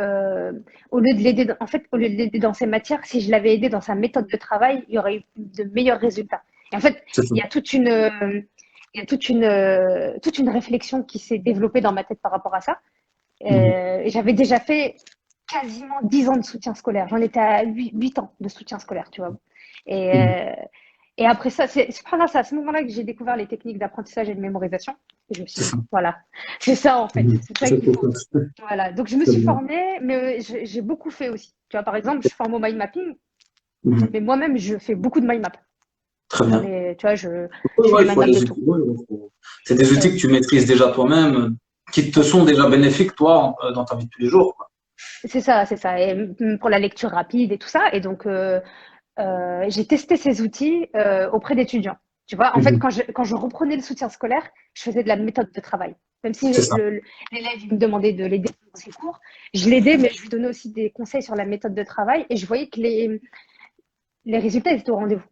Speaker 2: au lieu de l'aider, en fait, au lieu de l'aider dans ses matières, si je l'avais aidé dans sa méthode de travail, il y aurait eu de meilleurs résultats. Et en fait,
Speaker 1: C'est ça.
Speaker 2: il y a toute une réflexion qui s'est développée dans ma tête par rapport à ça.
Speaker 1: Mhm.
Speaker 2: J'avais déjà fait quasiment 10 ans de soutien scolaire. J'en étais à 8 ans de soutien scolaire, tu vois. Et,
Speaker 1: Mhm.
Speaker 2: euh, et après ça, c'est à ce moment-là que j'ai découvert les techniques d'apprentissage et de mémorisation. Et je me suis
Speaker 1: C'est
Speaker 2: dit,
Speaker 1: ça.
Speaker 2: voilà, c'est ça en fait,
Speaker 1: Mhm.
Speaker 2: c'est ça
Speaker 1: C'est
Speaker 2: qu'il
Speaker 1: pour
Speaker 2: faut.
Speaker 1: ça.
Speaker 2: Voilà, donc je me
Speaker 1: Très
Speaker 2: suis
Speaker 1: bien.
Speaker 2: formée, mais j'ai beaucoup fait aussi. Tu vois, par exemple, je forme au mind mapping,
Speaker 1: Mhm.
Speaker 2: mais moi-même, je fais beaucoup de mind map.
Speaker 1: Très bien.
Speaker 2: Tu vois,
Speaker 1: Ouais,
Speaker 2: je fais
Speaker 1: ouais,
Speaker 2: des
Speaker 1: il
Speaker 2: mind
Speaker 1: faut
Speaker 2: maps de
Speaker 1: les
Speaker 2: tout.
Speaker 1: outils. Ouais, ouais, c'est des outils que tu maîtrises déjà toi-même, qui te sont déjà bénéfiques, toi, dans ta vie de tous les jours, quoi.
Speaker 2: C'est ça, c'est ça. Et pour la lecture rapide et tout ça. Et donc, j'ai testé ces outils auprès d'étudiants. Tu vois, en fait,
Speaker 1: Mhm.
Speaker 2: quand je reprenais le soutien scolaire, je faisais de la méthode de travail. Même si
Speaker 1: C'est ça.
Speaker 2: l'élève il me demandait de l'aider dans ses cours, je l'aidais, mais je lui donnais aussi des conseils sur la méthode de travail et je voyais que les résultats étaient au rendez-vous.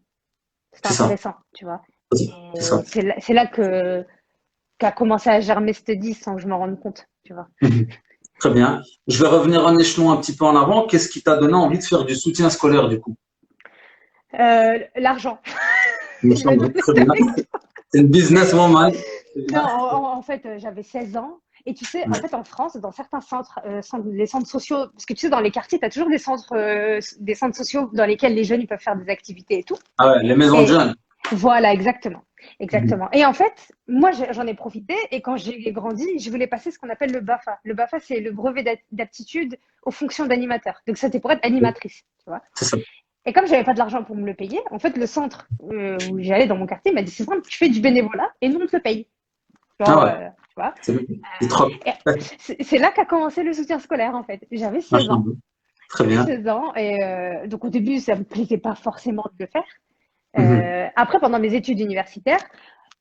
Speaker 2: C'était
Speaker 1: C'est ça.
Speaker 2: intéressant, tu vois.
Speaker 1: C'est ça.
Speaker 2: Et c'est là qu'a commencé à germer cette 10 sans que je m'en rende compte, tu vois.
Speaker 1: Mhm. Très bien. Je vais revenir un échelon un petit peu en avant. Qu'est-ce qui t'a donné envie de faire du soutien scolaire, du coup?
Speaker 2: L'argent.
Speaker 1: Il me
Speaker 2: Je vais être
Speaker 1: semble
Speaker 2: honnête
Speaker 1: très bien.
Speaker 2: avec toi.
Speaker 1: C'est une businesswoman. C'est
Speaker 2: Non,
Speaker 1: bien.
Speaker 2: en fait, j'avais 16 ans. Et tu sais, en fait, en France, dans certains centres, les centres sociaux, parce que tu sais, dans les quartiers, tu as toujours des centres sociaux dans lesquels les jeunes ils peuvent faire des activités et tout.
Speaker 1: Ah ouais, les maisons de
Speaker 2: Et
Speaker 1: jeunes.
Speaker 2: voilà, exactement.
Speaker 1: Mhm.
Speaker 2: Exactement. Et en fait, moi, j'en ai profité. Et quand j'ai grandi, je voulais passer ce qu'on appelle le BAFA. Le BAFA, c'est le brevet d'aptitude aux fonctions d'animateur. Donc, c'était pour être animatrice, tu vois.
Speaker 1: C'est ça.
Speaker 2: Et comme j'avais pas de l'argent pour me le payer, en fait, le centre où j'allais dans mon quartier m'a dit, c'est simple, tu fais du bénévolat et nous, on te le paye.
Speaker 1: Ah
Speaker 2: Genre,
Speaker 1: ouais,
Speaker 2: tu vois.
Speaker 1: c'est du troc.
Speaker 2: Et c'est là qu'a commencé le soutien scolaire, en fait. J'avais 16 ans.
Speaker 1: Machin. Très
Speaker 2: J'avais
Speaker 1: bien.
Speaker 2: 16 ans. Et donc, au début, ça me plaisait pas forcément de le faire.
Speaker 1: Mhm.
Speaker 2: Après, pendant mes études universitaires,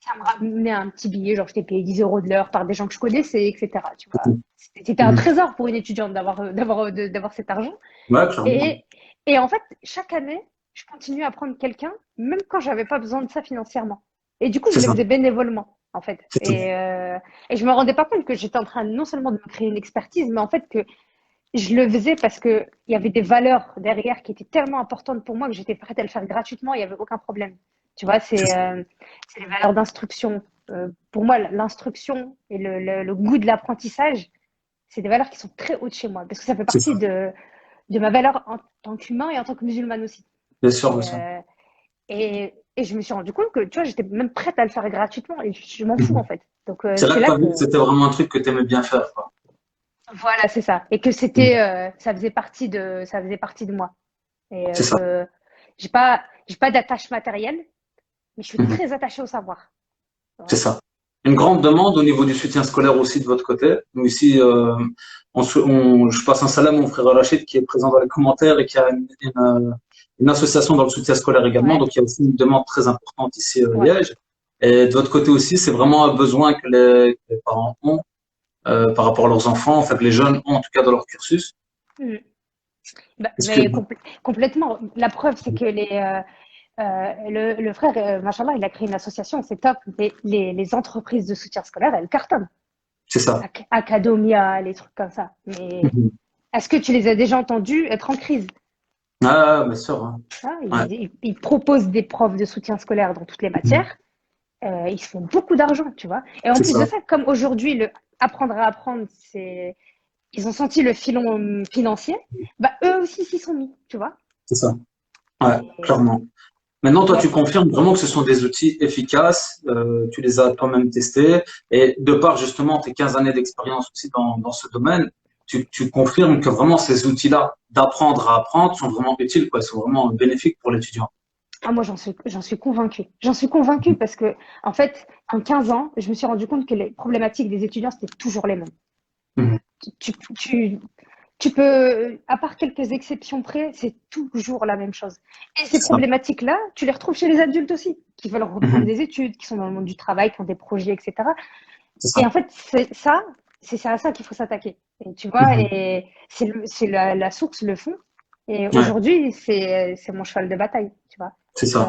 Speaker 2: ça me ramenait un petit billet, genre j'étais payé 10 euros de l'heure par des gens que je connaissais, etc. Tu vois.
Speaker 1: Mhm.
Speaker 2: C'était un
Speaker 1: Mhm.
Speaker 2: trésor pour une étudiante d'avoir cet argent.
Speaker 1: Ouais, clairement.
Speaker 2: Et, et en fait, chaque année, je continuais à prendre quelqu'un, même quand j'avais pas besoin de ça financièrement. Et du coup, je
Speaker 1: C'est
Speaker 2: le
Speaker 1: ça.
Speaker 2: faisais bénévolement, en fait.
Speaker 1: C'est ça.
Speaker 2: Et je me rendais pas compte que j'étais en train non seulement de me créer une expertise, mais en fait que je le faisais parce que il y avait des valeurs derrière qui étaient tellement importantes pour moi que j'étais prête à le faire gratuitement, il y avait aucun problème. Tu vois,
Speaker 1: C'est ça.
Speaker 2: c'est les valeurs d'instruction. Pour moi, l'instruction et le goût de l'apprentissage, c'est des valeurs qui sont très hautes chez moi parce que ça fait
Speaker 1: C'est ça.
Speaker 2: partie de ma valeur en tant qu'humain et en tant que musulmane aussi.
Speaker 1: Bien sûr, bien
Speaker 2: Et,
Speaker 1: sûr.
Speaker 2: et je me suis rendu compte que, tu vois, j'étais même prête à le faire gratuitement et je m'en fous, en
Speaker 1: Mhm.
Speaker 2: fait. Donc,
Speaker 1: C'est là
Speaker 2: c'est
Speaker 1: que tu
Speaker 2: là
Speaker 1: as
Speaker 2: que,
Speaker 1: vu que c'était vraiment un truc que tu aimais bien faire, quoi.
Speaker 2: voilà, c'est ça. Et que
Speaker 1: Mhm.
Speaker 2: ça faisait partie de moi. Et
Speaker 1: C'est ça.
Speaker 2: j'ai pas d'attache matérielle, mais je suis
Speaker 1: Mhm.
Speaker 2: très attachée au savoir.
Speaker 1: C'est
Speaker 2: Voilà.
Speaker 1: ça. une grande demande au niveau du soutien scolaire aussi de votre côté. Nous ici, je passe un salam à mon frère Rachid qui est présent dans les commentaires et qui a une association dans le soutien scolaire également.
Speaker 2: Ouais,
Speaker 1: Donc il y a aussi une demande très importante ici à
Speaker 2: ouais.
Speaker 1: Liège. Et de votre côté aussi, c'est vraiment un besoin que les parents ont par rapport à leurs enfants, enfin que les jeunes ont en tout cas dans leur cursus.
Speaker 2: Mm. Bah,
Speaker 1: Est-ce que
Speaker 2: mais complètement. La preuve, c'est que le frère, machallah, il a créé une association, c'est top. Les entreprises de soutien scolaire, elles cartonnent.
Speaker 1: c'est ça?
Speaker 2: Academia, les trucs comme ça. Mais
Speaker 1: Mhm.
Speaker 2: est-ce que tu les as déjà entendus être en crise?
Speaker 1: Ah, bien sûr. Hein.
Speaker 2: Hein,
Speaker 1: Ouais,
Speaker 2: ils proposent des profs de soutien scolaire dans toutes les
Speaker 1: mhm.
Speaker 2: matières. Ils se font beaucoup d'argent, tu vois. Et en
Speaker 1: C'est
Speaker 2: plus de
Speaker 1: ça,
Speaker 2: ça, comme aujourd'hui, le apprendre à apprendre, ils ont senti le filon financier, bah, eux aussi s'y sont mis, tu vois.
Speaker 1: c'est ça. Ouais,
Speaker 2: Et,
Speaker 1: clairement. Maintenant, toi, tu
Speaker 2: ouais,
Speaker 1: confirmes vraiment que ce sont des outils efficaces, tu les as toi-même testés, et de par justement tes 15 années d'expérience aussi dans ce domaine, tu confirmes que vraiment ces outils-là d'apprendre à apprendre sont vraiment utiles, quoi, ils sont vraiment bénéfiques pour l'étudiant.
Speaker 2: ah, moi, j'en suis convaincue. J'en suis convaincue parce que, en fait, en 15 ans, je me suis rendu compte que les problématiques des étudiants, c'était toujours les mêmes.
Speaker 1: Mhm.
Speaker 2: Tu, tu, tu peux, à part quelques exceptions près, c'est toujours la même chose. Et ces
Speaker 1: C'est ça.
Speaker 2: problématiques-là, tu les retrouves chez les adultes aussi, qui veulent reprendre
Speaker 1: Mhm.
Speaker 2: des études, qui sont dans le monde du travail, qui ont des projets, etc.
Speaker 1: C'est
Speaker 2: Et
Speaker 1: ça.
Speaker 2: en fait, c'est à ça qu'il faut s'attaquer. Et tu vois,
Speaker 1: Mhm.
Speaker 2: et c'est la source, le fond. Et
Speaker 1: Ouais,
Speaker 2: aujourd'hui, c'est mon cheval de bataille, tu vois.
Speaker 1: c'est ça.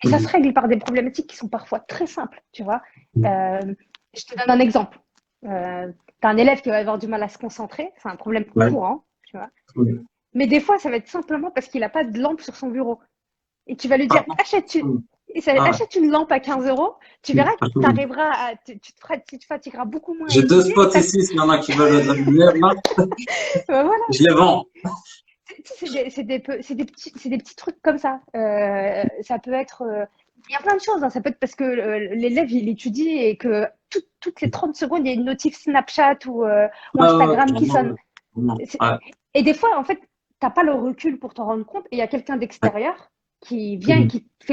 Speaker 2: Et ça
Speaker 1: Mhm.
Speaker 2: se règle par des problématiques qui sont parfois très simples, tu vois.
Speaker 1: Mhm.
Speaker 2: Euh, je te donne un exemple. Tu as un élève qui va avoir du mal à se concentrer, c'est un problème
Speaker 1: Ouais.
Speaker 2: courant, tu vois.
Speaker 1: Mhm.
Speaker 2: Mais des fois, ça va être simplement parce qu'il n'a pas de lampe sur son bureau. Et tu vas lui dire,
Speaker 1: Ah, mhm. Ah,
Speaker 2: achète une lampe à 15 euros, tu
Speaker 1: ouais.
Speaker 2: verras que tu arriveras à, tu te fatigueras beaucoup moins à
Speaker 1: J'ai deux
Speaker 2: étudier. Et
Speaker 1: spots ici, s'il y en a qui veulent de la lumière, là,
Speaker 2: voilà,
Speaker 1: je les vends.
Speaker 2: c'est des petits trucs comme ça. Ça peut être, il y a plein de choses, hein. Ça peut être parce que l'élève il étudie et que toutes les 30 secondes il y a une notif Snapchat ou
Speaker 1: Ouais, ouais, ouais,
Speaker 2: Instagram qui
Speaker 1: clairement,
Speaker 2: sonne.
Speaker 1: ouais. Clairement.
Speaker 2: C'est-
Speaker 1: Ouais.
Speaker 2: Et des fois, en fait, t'as pas le recul pour t'en rendre compte et il y a quelqu'un
Speaker 1: Ouais.
Speaker 2: d'extérieur qui vient et
Speaker 1: Mhm.
Speaker 2: qui te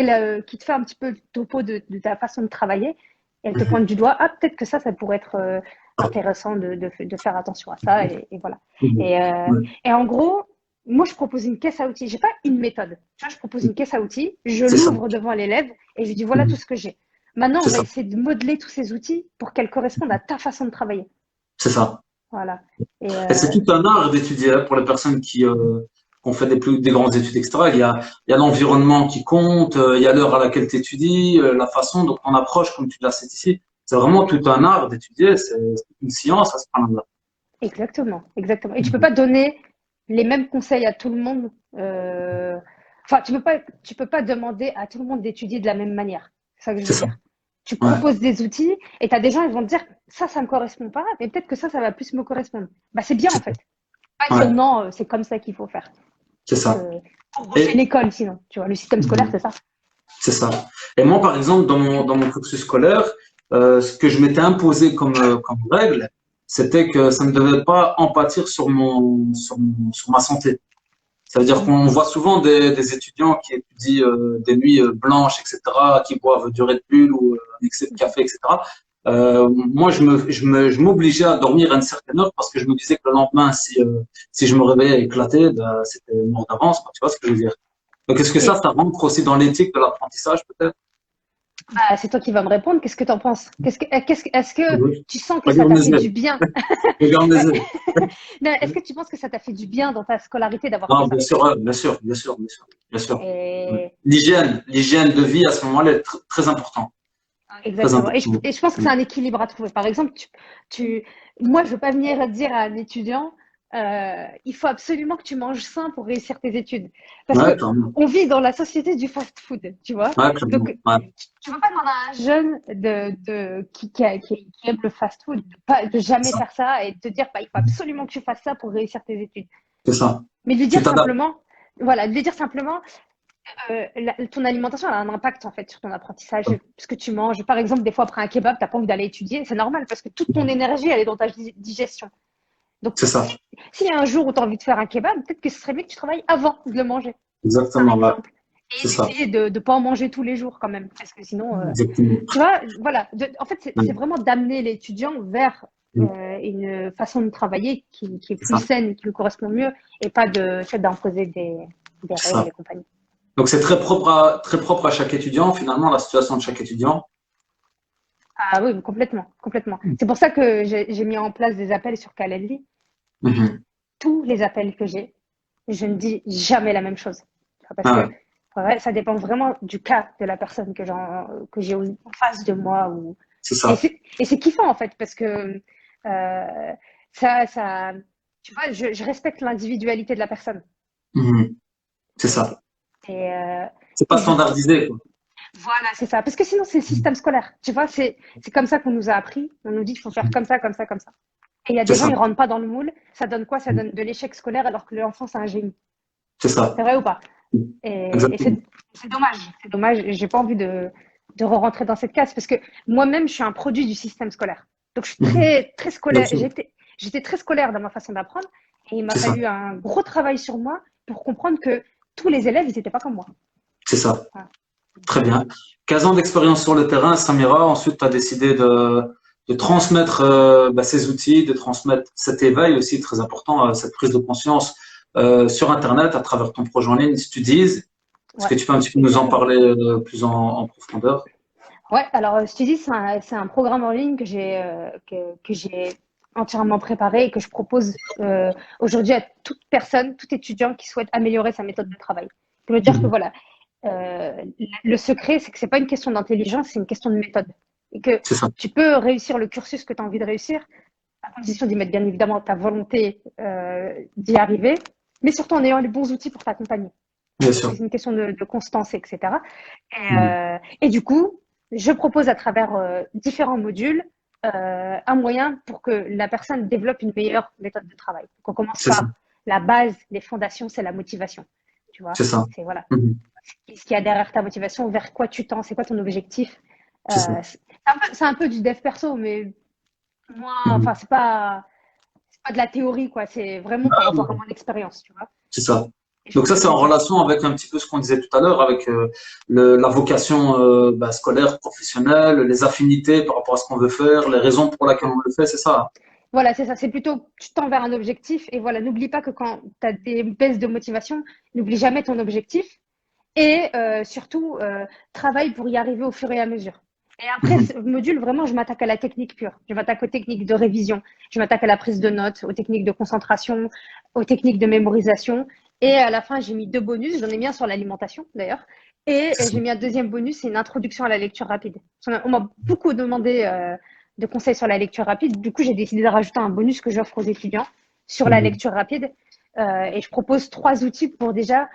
Speaker 2: fait un petit peu le topo de ta façon de travailler et elle te
Speaker 1: Mhm.
Speaker 2: pointe du doigt. Ah, peut-être que ça pourrait être intéressant de faire attention à ça et voilà.
Speaker 1: Mhm.
Speaker 2: Et, euh,
Speaker 1: Ouais.
Speaker 2: et en gros, moi, je propose une caisse à outils. J'ai pas une méthode. Tu vois, je propose une caisse à outils, je
Speaker 1: C'est ça.
Speaker 2: l'ouvre devant l'élève et je lui dis voilà tout
Speaker 1: Mhm.
Speaker 2: ce que j'ai. Maintenant, on
Speaker 1: C'est
Speaker 2: va
Speaker 1: ça.
Speaker 2: essayer de modeler tous ces outils pour qu'elles correspondent à ta façon de travailler.
Speaker 1: C'est ça.
Speaker 2: Voilà. Et
Speaker 1: Et c'est tout un art d'étudier hein, pour les personnes qui ont fait des grandes études, etc. Il y a l'environnement qui compte, il y a l'heure à laquelle tu étudies, la façon dont on approche, comme tu l'as cité ici. C'est vraiment tout un art d'étudier, c'est une science à ce moment-là.
Speaker 2: exactement, exactement. Et tu peux
Speaker 1: Mhm.
Speaker 2: pas donner les mêmes conseils à tout le monde. Enfin, tu peux pas demander à tout le monde d'étudier de la même manière. C'est ça que je
Speaker 1: C'est
Speaker 2: veux
Speaker 1: ça.
Speaker 2: dire. Tu
Speaker 1: Ouais.
Speaker 2: proposes des outils et tu as des gens, ils vont te dire ça me correspond pas, mais peut-être que ça va plus me correspondre. Bah, c'est bien en
Speaker 1: C'est
Speaker 2: fait. Pas dire
Speaker 1: ouais.
Speaker 2: non, c'est comme ça qu'il faut faire.
Speaker 1: C'est ça.
Speaker 2: Pour refaire
Speaker 1: Et
Speaker 2: l'école sinon. Tu vois, le système scolaire,
Speaker 1: mhm.
Speaker 2: c'est ça.
Speaker 1: C'est ça. Et moi, par exemple, dans mon cursus scolaire, ce que je m'étais imposé comme règle, c'était que ça ne devait pas en pâtir sur ma santé. Ça veut dire
Speaker 2: Mm.
Speaker 1: qu'on voit souvent des étudiants qui étudient des nuits blanches, etc., qui boivent du Red Bull ou un excès de café, etc. Moi, je m'obligeais à dormir à une certaine heure parce que je me disais que le lendemain, si je me réveillais éclaté, ben, c'était mort d'avance, quoi. Tu vois ce que je veux dire? Donc, est-ce que
Speaker 2: Et
Speaker 1: ça rentre aussi dans l'éthique de l'apprentissage, peut-être?
Speaker 2: bah, c'est toi qui vas me répondre. Qu'est-ce que tu en penses? Est-ce que
Speaker 1: Oui.
Speaker 2: tu sens que ça
Speaker 1: Regarde
Speaker 2: t'a
Speaker 1: mes
Speaker 2: fait du
Speaker 1: yeux.
Speaker 2: bien?
Speaker 1: Regarde mes yeux.
Speaker 2: Non, est-ce que tu penses que ça t'a fait du bien dans ta scolarité d'avoir fait
Speaker 1: Non,
Speaker 2: ça?
Speaker 1: bien sûr, bien sûr, bien sûr, bien sûr, bien sûr.
Speaker 2: Et
Speaker 1: L'hygiène de vie à ce moment-là est très important. Très
Speaker 2: exactement.
Speaker 1: important.
Speaker 2: Et je pense que c'est un équilibre à trouver. Par exemple, moi, je veux pas venir dire à un étudiant, il faut absolument que tu manges sain pour réussir tes études. Parce que
Speaker 1: Ouais, clairement.
Speaker 2: on vit dans la société du fast-food, tu vois.
Speaker 1: Ouais, clairement.
Speaker 2: Donc,
Speaker 1: Ouais.
Speaker 2: tu veux pas demander à un jeune qui aime le fast-food de
Speaker 1: C'est
Speaker 2: jamais
Speaker 1: ça.
Speaker 2: faire ça et de te dire, bah, il faut absolument que tu fasses ça pour réussir tes études.
Speaker 1: C'est ça.
Speaker 2: Mais de lui
Speaker 1: Tu
Speaker 2: dire
Speaker 1: t'adaptes.
Speaker 2: simplement, voilà, de lui dire simplement, ton alimentation elle a un impact en fait sur ton apprentissage, ce que tu manges. Par exemple, des fois après un kebab, t'as pas envie d'aller étudier, c'est normal parce que toute ton énergie elle est dans ta digestion. Donc
Speaker 1: C'est ça.
Speaker 2: s'il y a un jour où tu as envie de faire un kebab, peut-être que ce serait mieux que tu travailles avant de le manger, un
Speaker 1: Exactement. Ouais.
Speaker 2: exemple. et
Speaker 1: c'est ça.
Speaker 2: d'essayer de ne pas en manger tous les jours quand même. Parce que sinon,
Speaker 1: Exactement.
Speaker 2: tu vois, voilà. En fait, c'est
Speaker 1: Ouais.
Speaker 2: vraiment d'amener l'étudiant vers
Speaker 1: Mm.
Speaker 2: une façon de travailler qui est
Speaker 1: C'est
Speaker 2: plus
Speaker 1: ça.
Speaker 2: saine, qui lui correspond mieux, et pas de fait d'imposer des
Speaker 1: C'est
Speaker 2: règles
Speaker 1: ça.
Speaker 2: et compagnie.
Speaker 1: Donc c'est très propre à chaque étudiant, finalement, la situation de chaque étudiant.
Speaker 2: Ah oui, complètement, complètement. C'est pour ça que j'ai mis en place des appels sur Calendly. Et
Speaker 1: Mhm.
Speaker 2: tous les appels que j'ai, je ne dis jamais la même chose. Parce
Speaker 1: Ah
Speaker 2: que
Speaker 1: ouais,
Speaker 2: ouais, ça dépend vraiment du cas de la personne que j'ai en face de moi.
Speaker 1: c'est ça.
Speaker 2: Et c'est kiffant en fait, parce que euh, ça, tu vois, je respecte l'individualité de la personne.
Speaker 1: Mhm. C'est
Speaker 2: Et,
Speaker 1: ça.
Speaker 2: et, euh,
Speaker 1: C'est pas
Speaker 2: et du coup,
Speaker 1: standardisé, quoi.
Speaker 2: voilà, c'est ça. Parce que sinon, c'est le système scolaire. Tu vois, c'est comme ça qu'on nous a appris. On nous dit qu'il faut faire comme ça, comme ça, comme ça. Et il y a
Speaker 1: C'est
Speaker 2: des gens,
Speaker 1: ça.
Speaker 2: ils rentrent pas dans le moule. Ça donne quoi? Ça donne de l'échec scolaire alors que l'enfant, c'est un génie.
Speaker 1: C'est ça.
Speaker 2: C'est vrai ou pas? Et
Speaker 1: Exactement.
Speaker 2: c'est dommage. C'est dommage. Et j'ai pas envie de re-rentrer dans cette case parce que moi-même, je suis un produit du système scolaire. Donc, je suis
Speaker 1: Mhm.
Speaker 2: très, très
Speaker 1: Bien
Speaker 2: scolaire.
Speaker 1: sûr.
Speaker 2: J'étais très scolaire dans ma façon d'apprendre. Et il m'a
Speaker 1: C'est ça.
Speaker 2: fallu un gros travail sur moi pour comprendre que tous les élèves, ils n'étaient pas comme moi.
Speaker 1: C'est ça.
Speaker 2: Voilà.
Speaker 1: Très bien. 15 ans d'expérience sur le terrain, Samira. Ensuite, tu as décidé de transmettre ces outils, de transmettre cet éveil aussi très important, cette prise de conscience sur Internet à travers ton projet en ligne Studies. Est-ce
Speaker 2: Ouais,
Speaker 1: que tu peux un petit peu nous en
Speaker 2: exactement.
Speaker 1: parler plus en profondeur?
Speaker 2: Ouais, alors Study, c'est un programme en ligne que j'ai entièrement préparé et que je propose aujourd'hui à toute personne, tout étudiant qui souhaite améliorer sa méthode de travail. Je veux dire que
Speaker 1: Mhm.
Speaker 2: voilà, le secret, c'est que c'est pas une question d'intelligence, c'est une question de méthode. Et que
Speaker 1: C'est ça.
Speaker 2: tu peux réussir le cursus que tu as envie de réussir, à condition d'y mettre bien évidemment ta volonté d'y arriver, mais surtout en ayant les bons outils pour t'accompagner.
Speaker 1: Bien
Speaker 2: Donc,
Speaker 1: sûr.
Speaker 2: c'est une question de constance, etc.
Speaker 1: Mhm.
Speaker 2: Et du coup, je propose à travers différents modules un moyen pour que la personne développe une meilleure méthode de travail. Donc, on commence
Speaker 1: C'est ça.
Speaker 2: par la base, les fondations, c'est la motivation. Tu vois,
Speaker 1: C'est ça.
Speaker 2: c'est voilà,
Speaker 1: Mhm.
Speaker 2: ce qu'il y a derrière ta motivation, vers quoi tu tends, c'est quoi ton objectif.
Speaker 1: C'est ça.
Speaker 2: C'est un peu du dev perso, mais moi, enfin,
Speaker 1: Mhm.
Speaker 2: c'est pas de la théorie, quoi. C'est vraiment par
Speaker 1: Ah,
Speaker 2: rapport à mon expérience, tu vois.
Speaker 1: c'est ça.
Speaker 2: Et je
Speaker 1: Donc
Speaker 2: trouve
Speaker 1: ça,
Speaker 2: que
Speaker 1: c'est
Speaker 2: c'est
Speaker 1: en
Speaker 2: bien.
Speaker 1: relation avec un petit peu ce qu'on disait tout à l'heure, avec la vocation scolaire, professionnelle, les affinités par rapport à ce qu'on veut faire, les raisons pour lesquelles on le fait, c'est ça.
Speaker 2: Voilà, c'est ça. C'est plutôt, tu tends vers un objectif. Et voilà, n'oublie pas que quand tu as des baisses de motivation, n'oublie jamais ton objectif. Et surtout, travaille pour y arriver au fur et à mesure. Et après
Speaker 1: Mhm.
Speaker 2: ce module, vraiment, je m'attaque à la technique pure. Je m'attaque aux techniques de révision. Je m'attaque à la prise de notes, aux techniques de concentration, aux techniques de mémorisation. Et à la fin, j'ai mis deux bonus. J'en ai mis un sur l'alimentation, d'ailleurs. Et
Speaker 1: C'est ça.
Speaker 2: j'ai mis un deuxième bonus, c'est une introduction à la lecture rapide. On m'a beaucoup demandé de conseils sur la lecture rapide. Du coup, j'ai décidé de rajouter un bonus que j'offre aux étudiants sur la
Speaker 1: Mhm.
Speaker 2: lecture rapide. Et je propose trois outils pour déjà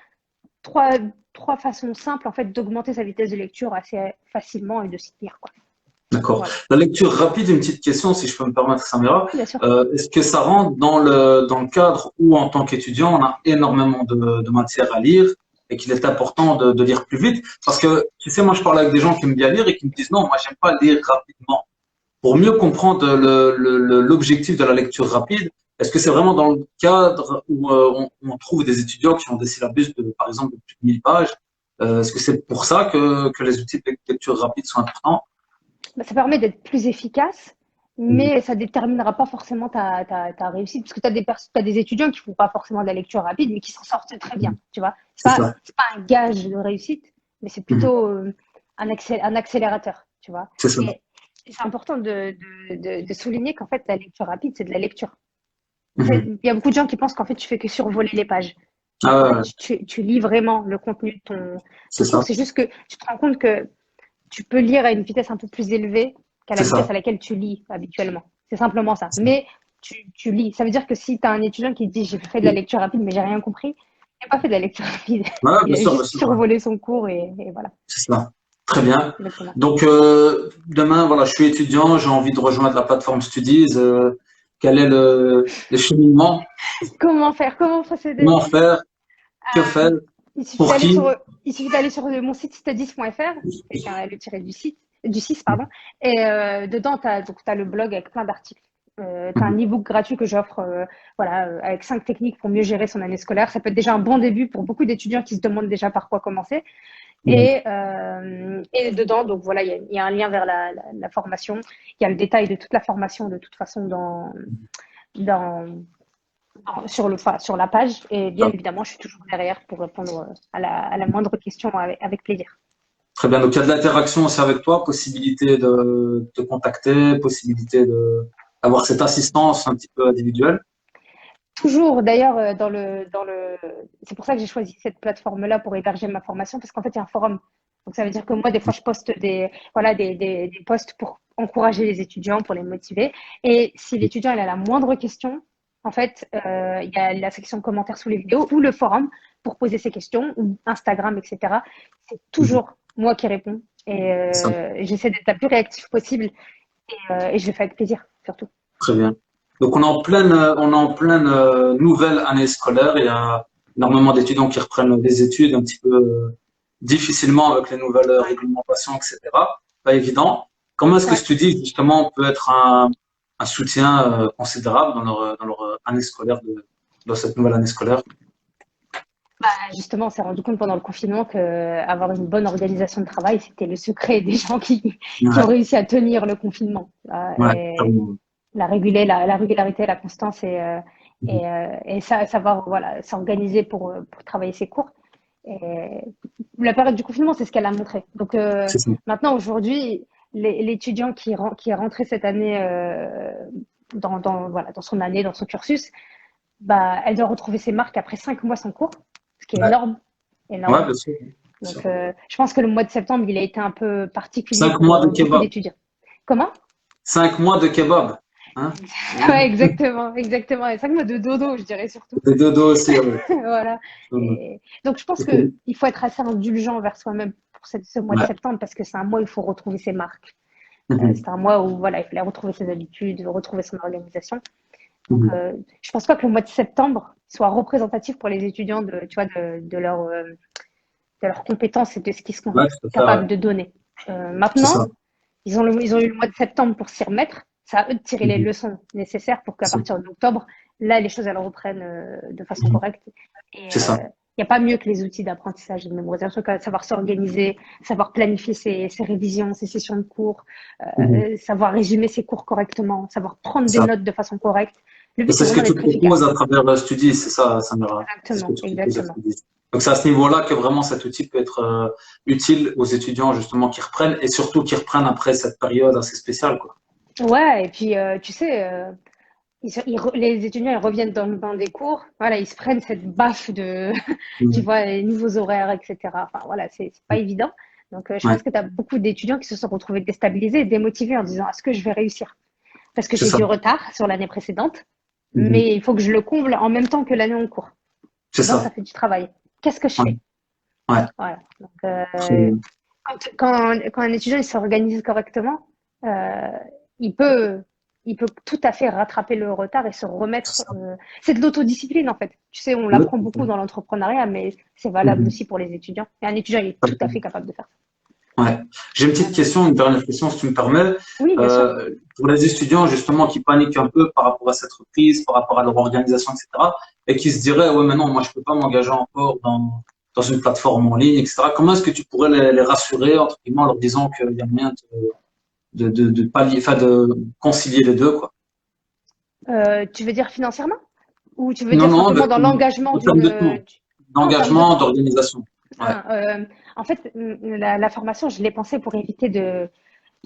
Speaker 2: trois, trois façons simples en fait d'augmenter sa vitesse de lecture assez facilement et de s'y tenir, quoi.
Speaker 1: D'accord.
Speaker 2: Voilà.
Speaker 1: La lecture rapide, une petite question, si je peux me permettre, Samira.
Speaker 2: Bien sûr.
Speaker 1: Est-ce que ça rentre dans le cadre où, en tant qu'étudiant, on a énormément de matière à lire et qu'il est important de lire plus vite? Parce que, tu sais, moi, je parle avec des gens qui aiment bien lire et qui me disent non, moi, j'aime pas lire rapidement. Pour mieux comprendre l'objectif de la lecture rapide, est-ce que c'est vraiment dans le cadre où on trouve des étudiants qui ont des syllabus de, par exemple, de plus de 1000 pages? Est-ce que c'est pour ça que les outils de lecture rapide sont importants?
Speaker 2: Bah, ça permet d'être plus efficace,
Speaker 1: Mhm.
Speaker 2: mais ça déterminera pas forcément ta réussite. Parce que tu as t'as des étudiants qui font pas forcément de la lecture rapide, mais qui s'en sortent très bien.
Speaker 1: Mhm.
Speaker 2: Tu vois,
Speaker 1: C'est ça.
Speaker 2: c'est pas un gage de réussite, mais c'est
Speaker 1: Mhm.
Speaker 2: plutôt un accélérateur. Tu vois.
Speaker 1: C'est ça.
Speaker 2: Et c'est important de souligner qu'en fait, la lecture rapide, c'est de la lecture.
Speaker 1: Mhm.
Speaker 2: Il y a beaucoup de gens qui pensent qu'en fait, tu fais que survoler les pages. Non, en fait,
Speaker 1: Ah,
Speaker 2: tu lis vraiment le contenu de
Speaker 1: c'est
Speaker 2: ton cours.
Speaker 1: ça.
Speaker 2: C'est juste que tu te rends compte que tu peux lire à une vitesse un peu plus élevée qu'à la
Speaker 1: C'est
Speaker 2: vitesse
Speaker 1: ça.
Speaker 2: à laquelle tu lis habituellement. C'est simplement ça. Mais tu lis. Ça veut dire que si tu as un étudiant qui dit j'ai fait de la lecture rapide mais j'ai rien compris, il n'a pas fait de la lecture rapide.
Speaker 1: Ouais,
Speaker 2: Il a
Speaker 1: bien
Speaker 2: juste
Speaker 1: sûr, ouais.
Speaker 2: survolé son cours et voilà.
Speaker 1: C'est ça. Très bien.
Speaker 2: Exactement.
Speaker 1: Donc, demain, voilà, je suis étudiant, j'ai envie de rejoindre la plateforme Studies. Quel est le cheminement?
Speaker 2: Comment faire? Comment procéder?
Speaker 1: Comment faire? Que faire?
Speaker 2: Il suffit
Speaker 1: Pour
Speaker 2: d'aller
Speaker 1: qui?
Speaker 2: sur mon site studies.fr, avec le tiré du 6, pardon. Et dedans, tu as le blog avec plein d'articles. Tu as un e-book gratuit que j'offre voilà, avec 5 techniques pour mieux gérer son année scolaire. Ça peut être déjà un bon début pour beaucoup d'étudiants qui se demandent déjà par quoi commencer. Et dedans, donc voilà, il y a un lien vers la formation. Il y a le détail de toute la formation de toute façon dans, sur la page. Et bien évidemment, je suis toujours derrière pour répondre à la moindre question avec plaisir.
Speaker 1: Très bien. Donc, il y a de l'interaction aussi avec toi, possibilité de te contacter, possibilité d'avoir cette assistance un petit peu individuelle.
Speaker 2: Toujours, d'ailleurs, c'est pour ça que j'ai choisi cette plateforme-là pour héberger ma formation, parce qu'en fait, il y a un forum. Donc, ça veut dire que moi, des fois, je poste voilà, des posts pour encourager les étudiants, pour les motiver. Et si l'étudiant, il a la moindre question, en fait, il y a la section commentaires sous les vidéos ou le forum pour poser ses questions, ou Instagram, etc. C'est toujours moi qui réponds. Et
Speaker 1: Ça,
Speaker 2: j'essaie d'être la plus réactive possible. Et je le fais avec plaisir, surtout.
Speaker 1: très bien. Donc, on est en pleine nouvelle année scolaire. Il y a énormément d'étudiants qui reprennent des études un petit peu difficilement avec les nouvelles réglementations, etc. Pas évident. Comment est-ce que
Speaker 2: Ouais.
Speaker 1: ce que tu dis, justement, peut être un soutien considérable dans leur année scolaire, dans cette nouvelle année scolaire?
Speaker 2: Justement, on s'est rendu compte pendant le confinement que avoir une bonne organisation de travail, c'était le secret des gens qui ont
Speaker 1: Ouais,
Speaker 2: réussi à tenir le confinement.
Speaker 1: ouais,
Speaker 2: Et la régularité, la constance et savoir voilà, s'organiser pour travailler ses cours. Et la période du confinement, c'est ce qu'elle a montré. Donc
Speaker 1: c'est ça.
Speaker 2: maintenant, aujourd'hui, l'étudiant qui est rentré cette année voilà, dans son année, dans son cursus, bah, elle doit retrouver ses marques après 5 mois sans cours, ce qui est
Speaker 1: Ouais,
Speaker 2: énorme,
Speaker 1: ouais,
Speaker 2: énorme.
Speaker 1: bien sûr. Bien sûr.
Speaker 2: Donc, je pense que le mois de septembre, il a été un peu particulier
Speaker 1: Cinq
Speaker 2: pour
Speaker 1: mois de
Speaker 2: beaucoup
Speaker 1: kebab.
Speaker 2: d'étudiants. Comment?
Speaker 1: 5 mois de kebab. Hein?
Speaker 2: Ouais, exactement, exactement. Et 5 mois de dodo, je dirais surtout.
Speaker 1: De dodo aussi, ouais.
Speaker 2: Voilà. Et donc, je pense qu'il faut être assez indulgent envers soi-même pour ce mois de
Speaker 1: Ouais.
Speaker 2: septembre parce que c'est un mois où il faut retrouver ses marques.
Speaker 1: Mhm.
Speaker 2: C'est un mois où voilà, il fallait retrouver ses habitudes, retrouver son organisation. Donc,
Speaker 1: Mhm.
Speaker 2: je pense pas que le mois de septembre soit représentatif pour les étudiants tu vois, de leurs compétences et de ce qu'ils sont
Speaker 1: Ouais, tout à fait, ouais.
Speaker 2: capables de donner.
Speaker 1: C'est
Speaker 2: Maintenant,
Speaker 1: ça.
Speaker 2: ils ont eu le mois de septembre pour s'y remettre. C'est à eux de tirer les
Speaker 1: Mhm.
Speaker 2: leçons nécessaires pour qu'à
Speaker 1: C'est
Speaker 2: partir d'octobre, là, les choses elles reprennent de façon
Speaker 1: mhm.
Speaker 2: correcte. Et
Speaker 1: C'est ça.
Speaker 2: il n'y a pas mieux que les outils d'apprentissage et de mémorisation, qu'à savoir s'organiser, savoir planifier ses révisions, ses sessions de cours,
Speaker 1: Mhm.
Speaker 2: savoir résumer ses cours correctement, savoir prendre des
Speaker 1: Ça.
Speaker 2: notes de façon correcte. Le
Speaker 1: Et
Speaker 2: but, c'est
Speaker 1: c'est ce que
Speaker 2: vraiment
Speaker 1: tu
Speaker 2: d'être efficace.
Speaker 1: proposes à travers Studi, c'est ça, Samira. C'est ce que
Speaker 2: Exactement,
Speaker 1: tu proposes à
Speaker 2: exactement.
Speaker 1: Studi. Donc c'est à ce niveau-là que vraiment cet outil peut être utile aux étudiants justement qui reprennent et surtout qui reprennent après cette période assez spéciale, quoi.
Speaker 2: Ouais, et puis tu sais, les étudiants ils reviennent dans le bain des cours, voilà, ils se prennent cette baffe de, tu
Speaker 1: Mhm.
Speaker 2: vois, les nouveaux horaires, etc. Enfin voilà, c'est pas évident. Donc je
Speaker 1: Ouais,
Speaker 2: pense que tu as beaucoup d'étudiants qui se sont retrouvés déstabilisés et démotivés en disant est-ce que je vais réussir? Parce que
Speaker 1: c'est
Speaker 2: j'ai
Speaker 1: ça.
Speaker 2: du retard sur l'année précédente,
Speaker 1: Mhm.
Speaker 2: mais il faut que je le comble en même temps que l'année en cours.
Speaker 1: C'est
Speaker 2: Donc ça
Speaker 1: ça.
Speaker 2: fait du travail. Qu'est-ce que je
Speaker 1: Ouais,
Speaker 2: fais?
Speaker 1: ouais.
Speaker 2: Voilà. Donc
Speaker 1: Très bien.
Speaker 2: quand un étudiant il s'organise correctement, il peut, il peut tout à fait rattraper le retard et se
Speaker 1: C'est
Speaker 2: remettre.
Speaker 1: ça.
Speaker 2: C'est de l'autodiscipline en fait. Tu sais, on
Speaker 1: Oui,
Speaker 2: l'apprend
Speaker 1: c'est ça.
Speaker 2: beaucoup dans l'entrepreneuriat, mais c'est valable
Speaker 1: Mhm.
Speaker 2: aussi pour les étudiants. Et un étudiant, il est tout à fait capable de faire ça.
Speaker 1: Ouais. J'ai une petite
Speaker 2: Voilà.
Speaker 1: question, une dernière question, si tu me permets.
Speaker 2: Oui, bien sûr.
Speaker 1: Pour les étudiants, justement, qui paniquent un peu par rapport à cette reprise, par rapport à leur organisation, etc., et qui se diraient, ouais, mais non, moi, je peux pas m'engager encore dans une plateforme en ligne, etc. Comment est-ce que tu pourrais les rassurer, entre guillemets, en leur disant qu'il y a moyen de pallier, enfin, de concilier les deux, quoi?
Speaker 2: Tu veux dire financièrement? Ou tu veux
Speaker 1: Non,
Speaker 2: dire
Speaker 1: non,
Speaker 2: simplement dans l'engagement
Speaker 1: en termes de temps,
Speaker 2: Ah, en termes de
Speaker 1: d'engagement,
Speaker 2: temps.
Speaker 1: d'organisation. Ouais.
Speaker 2: Ah, en fait, la formation, je l'ai pensée pour éviter de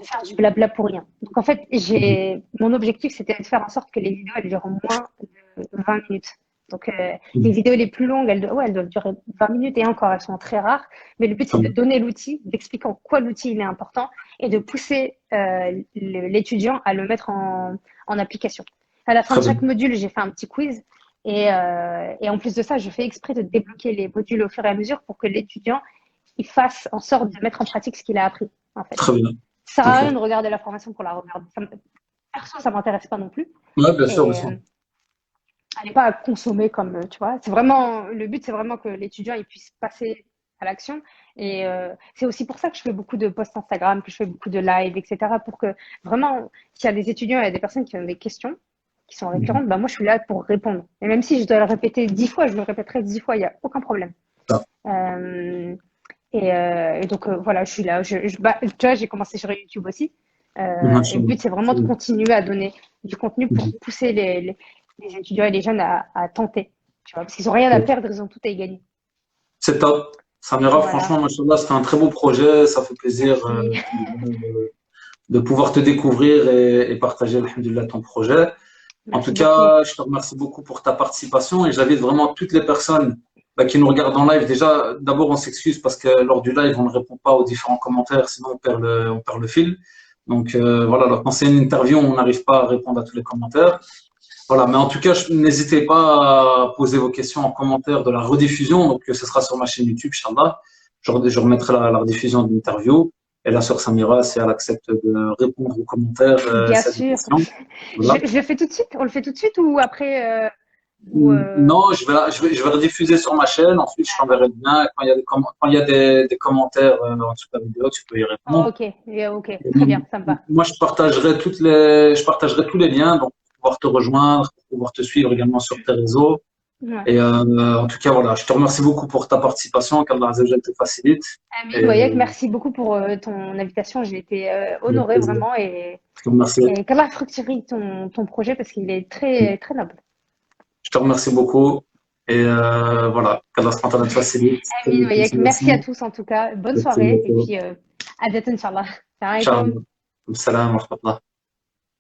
Speaker 2: faire du blabla pour rien. Donc en fait,
Speaker 1: Mhm.
Speaker 2: mon objectif, c'était de faire en sorte que les vidéos elles durent moins de 20 minutes. Donc les
Speaker 1: Mhm.
Speaker 2: vidéos les plus longues, elles doivent durer 20 minutes et encore, elles sont très rares. Mais le but,
Speaker 1: Très
Speaker 2: c'est de
Speaker 1: bien.
Speaker 2: donner l'outil, d'expliquer en quoi l'outil il est important et de pousser l'étudiant à le mettre en application. À la fin de
Speaker 1: Très bien.
Speaker 2: chaque module, j'ai fait un petit quiz. Et en plus de ça, je fais exprès de débloquer les modules au fur et à mesure pour que l'étudiant il fasse en sorte de mettre en pratique ce qu'il a appris, en fait.
Speaker 1: Très bien.
Speaker 2: Ça sert à
Speaker 1: Ok.
Speaker 2: rien de regarder la formation pour la regarder. Perso, ça m'intéresse pas non plus.
Speaker 1: Ouais, bien sûr, bien
Speaker 2: Et
Speaker 1: sûr.
Speaker 2: elle n'est pas à consommer comme, tu vois. C'est vraiment, le but, c'est vraiment que l'étudiant il puisse passer. à l'action. Et c'est aussi pour ça que je fais beaucoup de posts Instagram, que je fais beaucoup de live, etc. Pour que vraiment, s'il y a des étudiants et des personnes qui ont des questions qui sont
Speaker 1: Mhm.
Speaker 2: récurrentes, bah moi je suis là pour répondre. Et même si je dois le répéter 10 fois, je le répéterai 10 fois, il n'y a aucun problème.
Speaker 1: Ça,
Speaker 2: Euh, et donc voilà, je suis là. Bah, tu vois, j'ai commencé sur YouTube aussi. Et le
Speaker 1: machallah.
Speaker 2: but, c'est vraiment de continuer à donner du contenu pour
Speaker 1: Mhm.
Speaker 2: pousser les étudiants et les jeunes à tenter. Tu vois, parce qu'ils n'ont rien à perdre, ils ont tout à y gagner.
Speaker 1: C'est top. Samira,
Speaker 2: Voilà.
Speaker 1: franchement, machallah, c'était un très beau projet. Ça fait plaisir
Speaker 2: Merci.
Speaker 1: de pouvoir te découvrir et partager, alhamdoulilah, ton projet. En tout
Speaker 2: Merci beaucoup.
Speaker 1: cas, je te remercie beaucoup pour ta participation et j'invite vraiment toutes les personnes qui nous regardent en live. Déjà, d'abord, on s'excuse parce que lors du live, on ne répond pas aux différents commentaires, sinon on perd le fil. Donc voilà, alors, quand c'est une interview, on n'arrive pas à répondre à tous les commentaires. Voilà, mais en tout cas, n'hésitez pas à poser vos questions en commentaire de la rediffusion. Donc, ce sera sur ma chaîne YouTube, Inch'Allah. Je remettrai la rediffusion de l'interview. Et là, sur Samira, si elle accepte de répondre aux commentaires,
Speaker 2: Bien
Speaker 1: c'est des
Speaker 2: sûr.
Speaker 1: questions. Voilà.
Speaker 2: Je le fais tout de suite. On le fait tout de suite ou après ou
Speaker 1: Non, je vais rediffuser sur ma chaîne. Ensuite, je t'enverrai le lien. Quand il y a quand il y a des commentaires en dessous de la vidéo, tu peux y
Speaker 2: Oh,
Speaker 1: répondre.
Speaker 2: ok. Ok.
Speaker 1: Et
Speaker 2: Très bien. Ça me va.
Speaker 1: moi, je partagerai tous les liens donc, pour pouvoir te rejoindre, pour pouvoir te suivre également sur tes réseaux.
Speaker 2: Ouais.
Speaker 1: Et en tout cas, voilà, je te remercie beaucoup pour ta participation, qu'Allah Azza wa Jal te facilite.
Speaker 2: Amin
Speaker 1: Et
Speaker 2: Boyac, merci beaucoup pour ton invitation. J'ai été
Speaker 1: avec
Speaker 2: honorée
Speaker 1: plaisir.
Speaker 2: vraiment
Speaker 1: Je te remercie.
Speaker 2: et qu'Allah fructifie ton projet parce qu'il est très, très noble.
Speaker 1: Je te remercie beaucoup. Et voilà, qu'Allah subhanahu wa ta'ala te facilite. Très
Speaker 2: Amin
Speaker 1: bonne
Speaker 2: Boyac, merci à
Speaker 1: continuation.
Speaker 2: tous en tout cas. Bonne
Speaker 1: Merci
Speaker 2: soirée et
Speaker 1: beaucoup.
Speaker 2: puis à bientôt, Inch'Allah. Salam
Speaker 1: Ciao.
Speaker 2: alaikum.
Speaker 1: Salam wa rahmatullah.